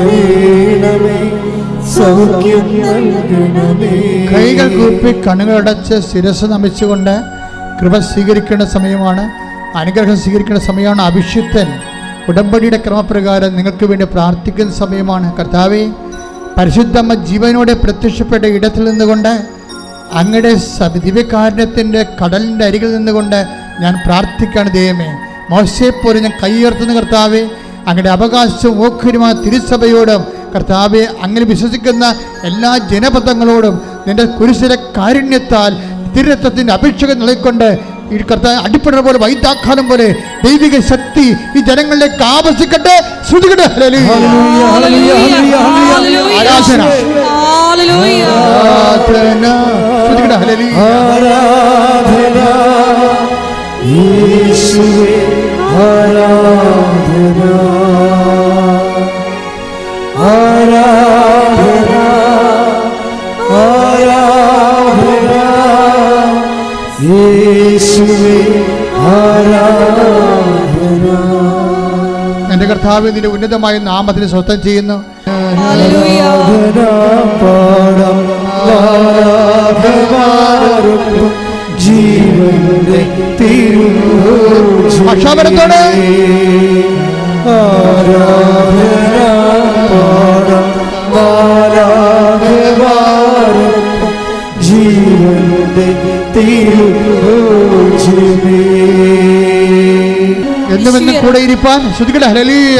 സൗഖ്യം നൽകണമേ. കൈകൾ കൂപ്പി കണ്ണുകളടച്ച് ശിരസ് നമിച്ചുകൊണ്ട് കൃപ സ്വീകരിക്കേണ്ട സമയമാണ്, അനുഗ്രഹം സ്വീകരിക്കേണ്ട സമയമാണ്. അഭിഷിക്തൻ ഉടമ്പടിയുടെ ക്രമപ്രകാരം നിങ്ങൾക്ക് വേണ്ടി പ്രാർത്ഥിക്കുന്ന സമയമാണ്. കർത്താവേ, പരിശുദ്ധമ്മ ജീവനോടെ പ്രത്യക്ഷപ്പെട്ട ഇടത്തിൽ നിന്നുകൊണ്ട് അങ്ങയുടെ ദിവ്യകാരുണ്യത്തിൻ്റെ കടലിൻ്റെ അരികിൽ നിന്നുകൊണ്ട് ഞാൻ പ്രാർത്ഥിക്കുകയാണ്. ദൈവമേ, മോശയെപ്പോലെ ഞാൻ കൈയുയർത്തുന്ന കർത്താവെ, അങ്ങയുടെ അവകാശവും ഓഹരിയുമായ തിരുസഭയോടും കർത്താവെ, അങ്ങനെ വിശ്വസിക്കുന്ന എല്ലാ ജനപദങ്ങളോടും നിന്റെ കുരിശിലെ കാരുണ്യത്താൽ തിരുരത്വത്തിൻ്റെ അഭിഷേകം നൽകിക്കൊണ്ട് ഈ കർത്താവ് അടിപ്പെടുന്ന പോലെ വൈദ്യാഘാതം പോലെ ദൈവിക ശക്തി ഈ ജനങ്ങളിലേക്ക് ആവസിക്കട്ടെ. ശ്രുതികട്ടെ. ആരാധന, ആരാധന, യേശുവേ ആരാധന, ആരാധന, ആരാധന, യേശുവേ ആരാധന. എന്റെ കർത്താവ് നിന്റെ ഉന്നതമായ നാമത്തിന് സ്വസ്ഥം ചെയ്യുന്നു. ജീവന്റെ അക്ഷാപരത്തോടെ ജീവന്റെ എന്നുമെന്നും കൂടെ ഇരിപ്പാൻ ശ്രുതിക്കട്ടെ. ഹല്ലേലൂയ.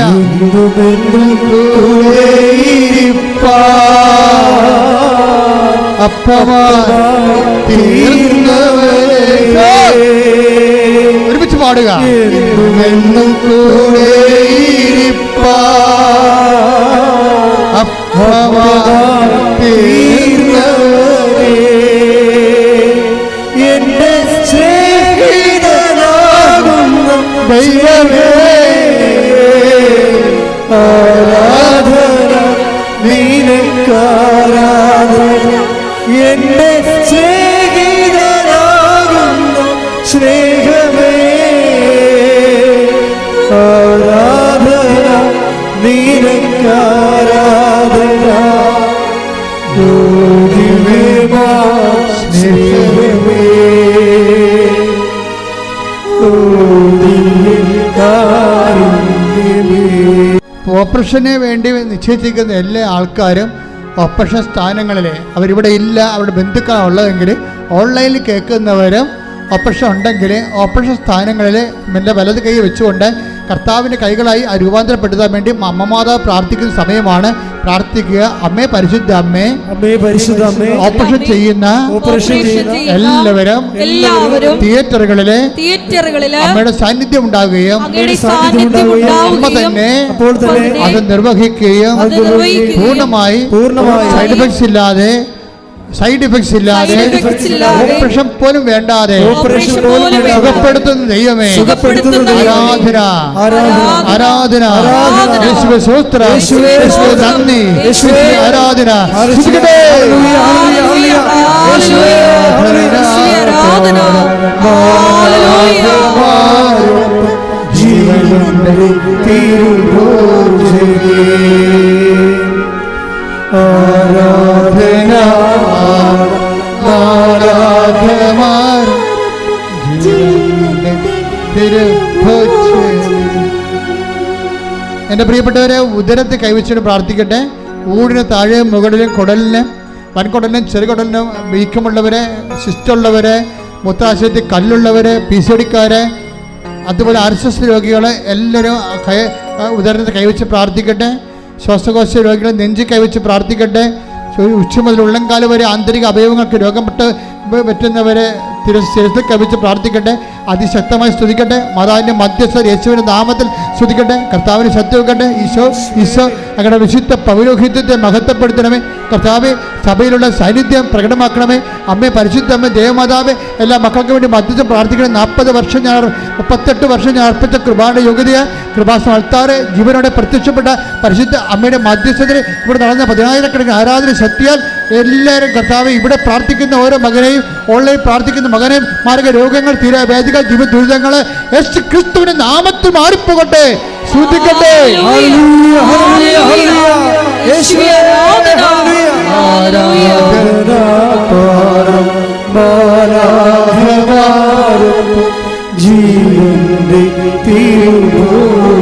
ഒരുമിച്ച് പാടുക. എന്നും കൂടെ എന്റെ സ്നേഹിതനാകുന്ന ദൈവമേ, ആരാധന നിനക്കാരാധന. എന്റെ സ്നേഹിതനാകുന്ന സ്നേഹമേ, ആരാധന നിനക്കാരാധന. സ്നേഹമേ, ഓപ്പറേഷന് വേണ്ടി നിശ്ചയിച്ചിരിക്കുന്ന എല്ലാ ആൾക്കാരും ഓപ്പറേഷൻ സ്ഥാനങ്ങളിൽ അവരിവിടെ ഇല്ല, അവരുടെ ബന്ധുക്കളാണ് ഉള്ളതെങ്കിൽ ഓൺലൈനിൽ കേൾക്കുന്നവരും ഓപ്പറേഷൻ ഉണ്ടെങ്കിൽ ഓപ്പറേഷൻ സ്ഥാനങ്ങളിൽ എൻ്റെ വലത് കൈ വെച്ചുകൊണ്ട് കർത്താവിൻ്റെ കൈകളായി രൂപാന്തരപ്പെടുത്താൻ വേണ്ടി അമ്മമാതാവ് പ്രാർത്ഥിക്കുന്ന സമയമാണ്. പ്രാർത്ഥിക്കുക. അമ്മേ, പരിശുദ്ധ അമ്മേ, പരിശുദ്ധ ഓപ്പറേഷൻ ചെയ്യുന്ന എല്ലാവരും തിയേറ്ററുകളിലെ അമ്മയുടെ സാന്നിധ്യം ഉണ്ടാവുകയും അമ്മ തന്നെ അത് നിർവഹിക്കുകയും പൂർണ്ണമായി സൈഡ് എഫക്ട്സ് ഇല്ലാതെ ഓപ്പറേഷൻ പോലും വേണ്ടാതെ സുഖപ്പെടുത്തുന്ന ദൈവമേ, ആരാധന, ആരാധന, യേശുവേ സ്തോത്രം, യേശുവേ നന്ദി, യേശുവേ ആരാധന. എൻ്റെ പ്രിയപ്പെട്ടവരെ, ഉദരത്തെ കൈവച്ചിട്ട് പ്രാർത്ഥിക്കട്ടെ. ഊടിന് താഴെ മുകളിലും കുടലിന്, വൻകുടലിനും ചെറുകുടലിനും വീക്കമുള്ളവരെ, സിസ്റ്റുള്ളവരെ, മൂത്രാശയത്തിൽ കല്ലുള്ളവരെ, PCODക്കാരെ, അതുപോലെ RSS രോഗികളെ എല്ലാവരും ഉദരത്തെ കൈവച്ച് പ്രാർത്ഥിക്കട്ടെ. ശ്വാസകോശ രോഗികളെ നെഞ്ചി കൈവച്ച് പ്രാർത്ഥിക്കട്ടെ. ഉച്ച മുതൽ ഉള്ളംകാല് വരെ ആന്തരിക അവയവങ്ങൾക്ക് രോഗം പറ്റുന്നവരെ ശിരസിൽ കവിച്ച് പ്രാർത്ഥിക്കട്ടെ. അതിശക്തമായി സ്തുതിക്കട്ടെ. മാതാവിൻ്റെ മധ്യസ്ഥ യേശുവിൻ്റെ നാമത്തിൽ സ്തുതിക്കട്ടെ. കർത്താവിന് ശക്തി വെക്കട്ടെ. ഈശോ അങ്ങനെ വിശുദ്ധ പൗരോഹിത്യത്തെ മഹത്വപ്പെടുത്തണമേ. കർത്താവെ, സഭയിലുള്ള സാന്നിധ്യം പ്രകടമാക്കണമേ. അമ്മേ, പരിശുദ്ധമ്മേ, ദേവമാതാവേ, എല്ലാ മക്കൾക്ക് വേണ്ടി മധ്യസ്ഥം പ്രാർത്ഥിക്കണേ. 38 വർഷം ഞാൻ അർപ്പിച്ച കൃപായുടെ യോഗ്യതയെ കൃപാസനം അൾത്താറെ ജീവനോടെ പ്രത്യക്ഷപ്പെട്ട പരിശുദ്ധ അമ്മയുടെ മധ്യസ്ഥതയിൽ ഇവിടെ നടന്ന 10,000കണക്കിന് ആരാധന ശക്തിയാൽ എല്ലാവരും കർത്താവെ, ഇവിടെ പ്രാർത്ഥിക്കുന്ന ഓരോ മകനെയും, ഓൺലൈൻ പ്രാർത്ഥിക്കുന്ന മകനെയും, മാർഗ രോഗങ്ങൾ, തീരാവേദികൾ, ജീവിത ദുരിതങ്ങൾ യേശു ക്രിസ്തുവിന്റെ നാമത്തിൽ മാറിപ്പോകട്ടെ. ശ്രദ്ധിക്കട്ടെ. ജീവന്റെ തിരുഭോജിനേ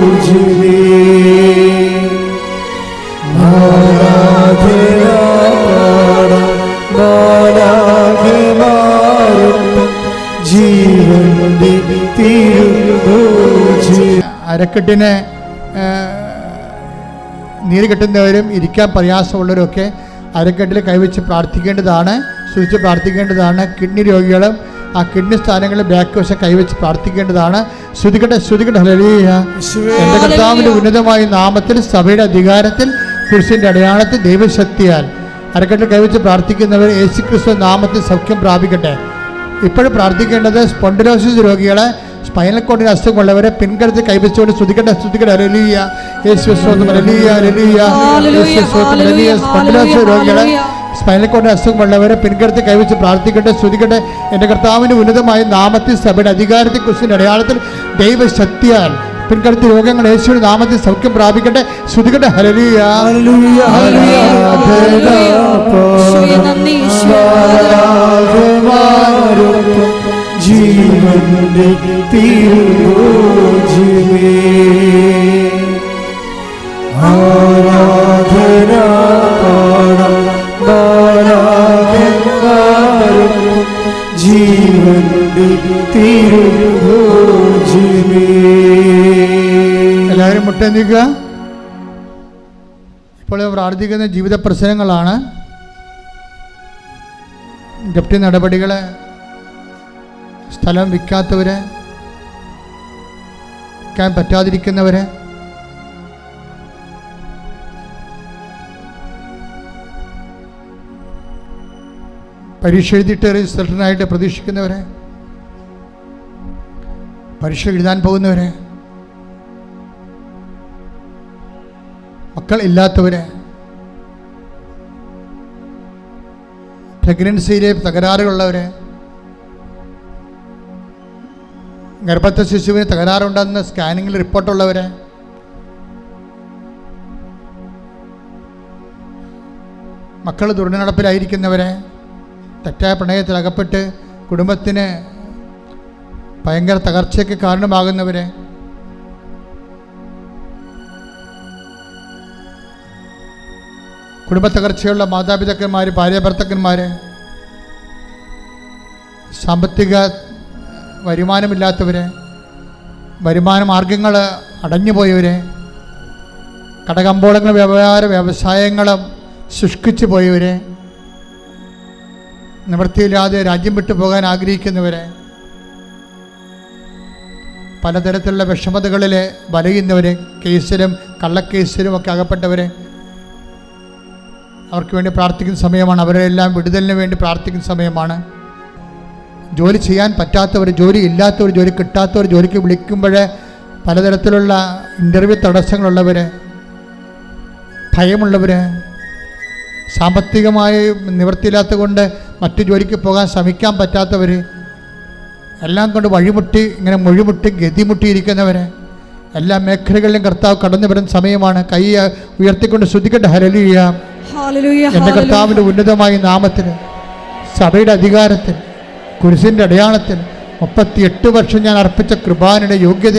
ജീവന്റെ തിരുഭോജിനേ. അരക്കെട്ടിന് നീര് കെട്ടുന്നവരും ഇരിക്കാൻ പ്രയാസമുള്ളവരൊക്കെ അരക്കെട്ടിൽ കൈവച്ച് പ്രാർത്ഥിക്കേണ്ടതാണ്, സൂക്ഷിച്ച് പ്രാർത്ഥിക്കേണ്ടതാണ്. കിഡ്നി രോഗികളും ആ കിഡ്നി സ്ഥാനങ്ങളിൽ ബാക്ക് വശം കൈവച്ച് പ്രാർത്ഥിക്കേണ്ടതാണ്. ശ്രുതിക്കട്ടെ. ഹല്ലേലൂയ. എൻ്റെ കർത്താവിൻ്റെ ഉന്നതമായ നാമത്തിൽ, സഭയുടെ അധികാരത്തിൽ, കുരിശിൻ്റെ അടയാളത്തിൽ, ദൈവശക്തിയാൽ അരക്കെട്ടിൽ കൈവച്ച് പ്രാർത്ഥിക്കുന്നവർ യേശുക്രിസ്തു നാമത്തിൽ സൗഖ്യം പ്രാപിക്കട്ടെ. ഇപ്പോഴും പ്രാർത്ഥിക്കേണ്ടത് സ്പോണ്ടിലോസിസ് രോഗികളെ, സ്പൈനൽ കോഡിന് അസുഖമുള്ളവരെ പിൻകരുത്ത് കൈവച്ചുകൊണ്ട് സ്തുതിക്കട്ടെ. ഹല്ലേലൂയ. യേശുവേ സ്തോത്രം. ഹല്ലേലൂയ. യേശുവേ സ്തോത്രം. ഹല്ലേലൂയ. സ്പോണ്ടിലോസിസ് രോഗികളെ, സ്പൈനൽ കോഡിന് അസുഖമുള്ളവരെ പിൻകരുത്ത് കൈവച്ച് പ്രാർത്ഥിക്കട്ടെ. സ്തുതിക്കട്ടെ. എൻ്റെ കർത്താവിൻ്റെ ഉന്നതമായ നാമത്തിൽ, സഭയുടെ അധികാരത്തിൽ, കുരിശിൻ്റെ അടയാളത്തിൽ, ദൈവശക്തിയാൽ പിൻകരുത്ത് രോഗങ്ങൾ യേശുവിന്റെ നാമത്തിൽ സൗഖ്യം പ്രാപിക്കട്ടെ. സ്തുതിക്കട്ടെ. ഹല്ലേലൂയ. ജീവന്റെ തിരുഭോജിനേ ആരാധന ജീവന്റെ തിരുഭോജിനേ. എല്ലാവരും മുട്ടെന്നിക്കുക. ഇപ്പോൾ പ്രാർത്ഥിക്കുന്ന ജീവിത പ്രശ്നങ്ങളാണ്. ജപ്തി നടപടികൾ, സ്ഥലം വിൽക്കാത്തവര്, വിൽക്കാൻ പറ്റാതിരിക്കുന്നവര്, പരീക്ഷ എഴുതിയിട്ട് റിസൾട്ടിനായിട്ട് പ്രതീക്ഷിക്കുന്നവരെ, പരീക്ഷ എഴുതാൻ പോകുന്നവരെ, മക്കൾ ഇല്ലാത്തവരെ, പ്രഗ്നൻസിയിലെ തകരാറുകളുള്ളവരെ, ഗർഭസ്ഥ ശിശുവിന് തകരാറുണ്ടെന്ന് സ്കാനിങ്ങിൽ റിപ്പോർട്ടുള്ളവരെ, മക്കൾ ദുർനടപ്പിലായിരിക്കുന്നവരെ, തെറ്റായ പ്രണയത്തിൽ അകപ്പെട്ട് കുടുംബത്തിന് ഭയങ്കര തകർച്ചയ്ക്ക് കാരണമാകുന്നവരെ, കുടുംബ തകർച്ചയുള്ള മാതാപിതാക്കന്മാർ, ഭാര്യാഭർത്താക്കന്മാർ, സാമ്പത്തിക വരുമാനമില്ലാത്തവരെ, വരുമാന മാർഗങ്ങൾ അടഞ്ഞുപോയവരെ, കടകമ്പോളങ്ങൾ വ്യവസായങ്ങളും ശുഷ്കിച്ചു പോയവരെ, നിവൃത്തിയില്ലാതെ രാജ്യം വിട്ടു പോകാൻ ആഗ്രഹിക്കുന്നവരെ, പലതരത്തിലുള്ള വിഷമതകളിൽ വലയുന്നവരെ, കേസിലും കള്ളക്കേസിലും ഒക്കെ അകപ്പെട്ടവരെ, അവർക്ക് വേണ്ടി പ്രാർത്ഥിക്കുന്ന സമയമാണ്. അവരെല്ലാം വിടുതലിന് വേണ്ടി പ്രാർത്ഥിക്കുന്ന സമയമാണ്. ജോലി ചെയ്യാൻ പറ്റാത്തവർ, ജോലി ഇല്ലാത്തവർ, ജോലി കിട്ടാത്തവർ, ജോലിക്ക് വിളിക്കുമ്പോൾ പലതരത്തിലുള്ള ഇൻ്റർവ്യൂ തടസ്സങ്ങളുള്ളവർ, ഭയമുള്ളവർ, സാമ്പത്തികമായി നിവൃത്തിയില്ലാത്ത കൊണ്ട് മറ്റു ജോലിക്ക് പോകാൻ ശ്രമിക്കാൻ പറ്റാത്തവർ, എല്ലാം കൊണ്ട് വഴിമുട്ടി ഇങ്ങനെ മൊഴിമുട്ടി ഗതിമുട്ടിയിരിക്കുന്നവർ, എല്ലാ മേഖലകളിലും കർത്താവ് കടന്നു വരുന്ന സമയമാണ്. കൈ ഉയർത്തിക്കൊണ്ട് ശ്രദ്ധിക്കട്ടെ. ഹല്ലേലൂയ. എൻ്റെ കർത്താവിൻ്റെ ഉന്നതമായ നാമത്തിൽ, സഭയുടെ അധികാരത്തിൽ, കുരിശിൻ്റെ അടയാളത്തിൽ 38 വർഷം ഞാൻ അർപ്പിച്ച കൃപാനയുടെ യോഗ്യത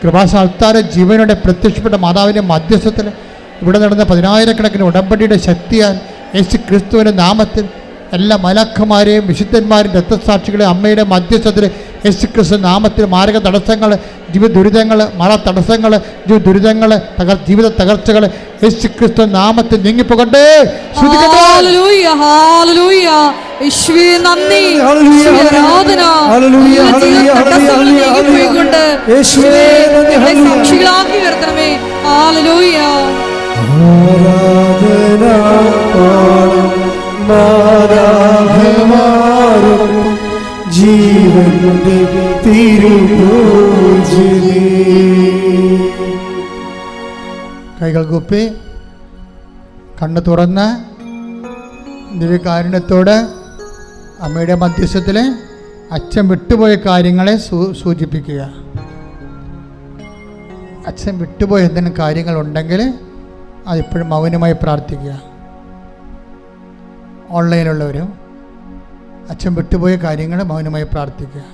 കൃപാസാൽത്താര ജീവനോടെ പ്രത്യക്ഷപ്പെട്ട മാതാവിൻ്റെ മധ്യസ്ഥത്തിൽ ഇവിടെ നടന്ന 10,000-കണക്കിന് ഉടമ്പടിയുടെ ശക്തിയാൽ യേശു ക്രിസ്തുവിൻ്റെ നാമത്തിൽ എല്ലാ മലക്കന്മാരെയും വിശുദ്ധന്മാരെയും രക്തസാക്ഷികളെയും അമ്മയുടെ മധ്യസ്ഥത്തിൽ യേശു ക്രിസ്തു നാമത്തിൽ മാരക തടസ്സങ്ങൾ, ജീവിത ദുരിതങ്ങൾ, മഴ തടസ്സങ്ങൾ, ജീവിത തകർച്ചകൾ യേശു ക്രിസ്തു നാമത്തിൽ നീങ്ങിപ്പോകട്ടെ. ഹല്ലേലൂയ, ഹല്ലേലൂയ. യേശുവേ നന്ദി, യേശുവേ ആരാധന. നീങ്ങിപ്പോയിക്കൊണ്ട് യേശുവേ സാക്ഷികളാക്കി വരുത്തണമേ. ഹല്ലേലൂയ. ജീവന്റെ തിരുഭോജനേ. കൈകൾ കൂപ്പി കണ്ണ് തുറന്ന് ദിവ്യകാരുണ്യത്തോട് അമ്മയുടെ മധ്യസ്ഥത്തിൽ അച്ഛൻ വിട്ടുപോയ കാര്യങ്ങളെ സൂചിപ്പിക്കുക. അച്ഛൻ വിട്ടുപോയ എന്തെങ്കിലും കാര്യങ്ങളുണ്ടെങ്കിൽ അതിപ്പോഴും മൗനമായി പ്രാർത്ഥിക്കുക. ഓൺലൈനിലുള്ളവരും അച്ഛൻ വിട്ടുപോയ കാര്യങ്ങൾ മൗനമായി പ്രാർത്ഥിക്കുക.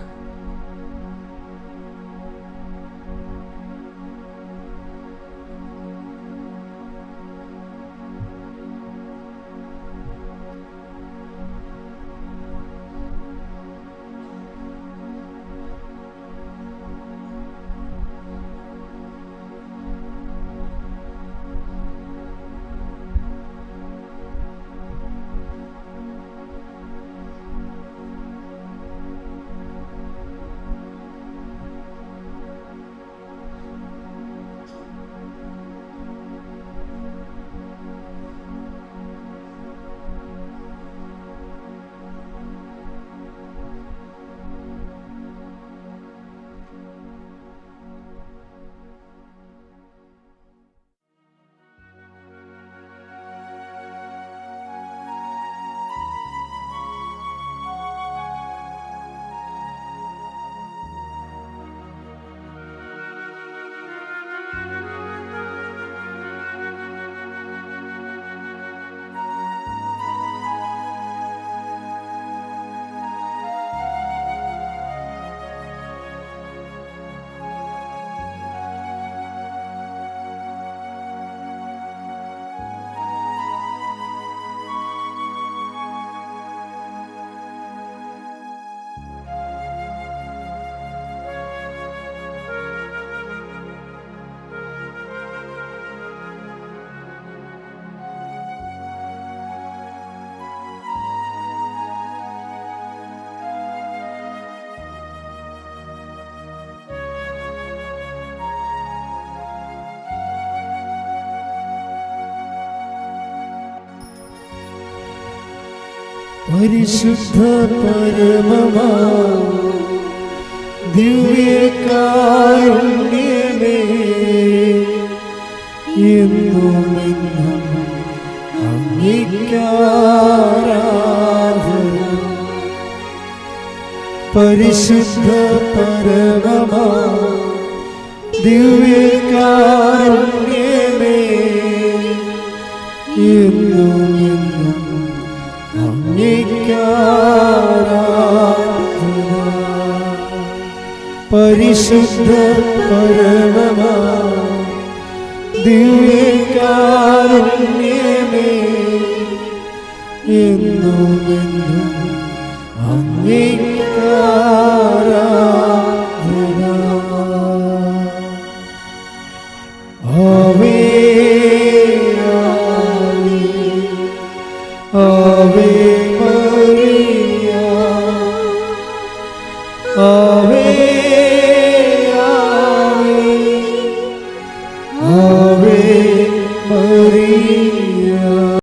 പരിശുദ്ധ പരമമാ ദിവ്യകാരുണ്യമേ, എന്നുമെന്നും അങ്ങേയ്ക്കാരാധന. പരിശുദ്ധ പരമമാ ദിവ്യകാരുണ്യമേ, എന്നുമെന്നും പരിശുദ്ധ പരമമാ ദിവ്യകാരുണ്യമേ, എന്നുമെന്നും അങ്ങേയ്ക്കാരാധന. ആവേ ആവേ ആവേ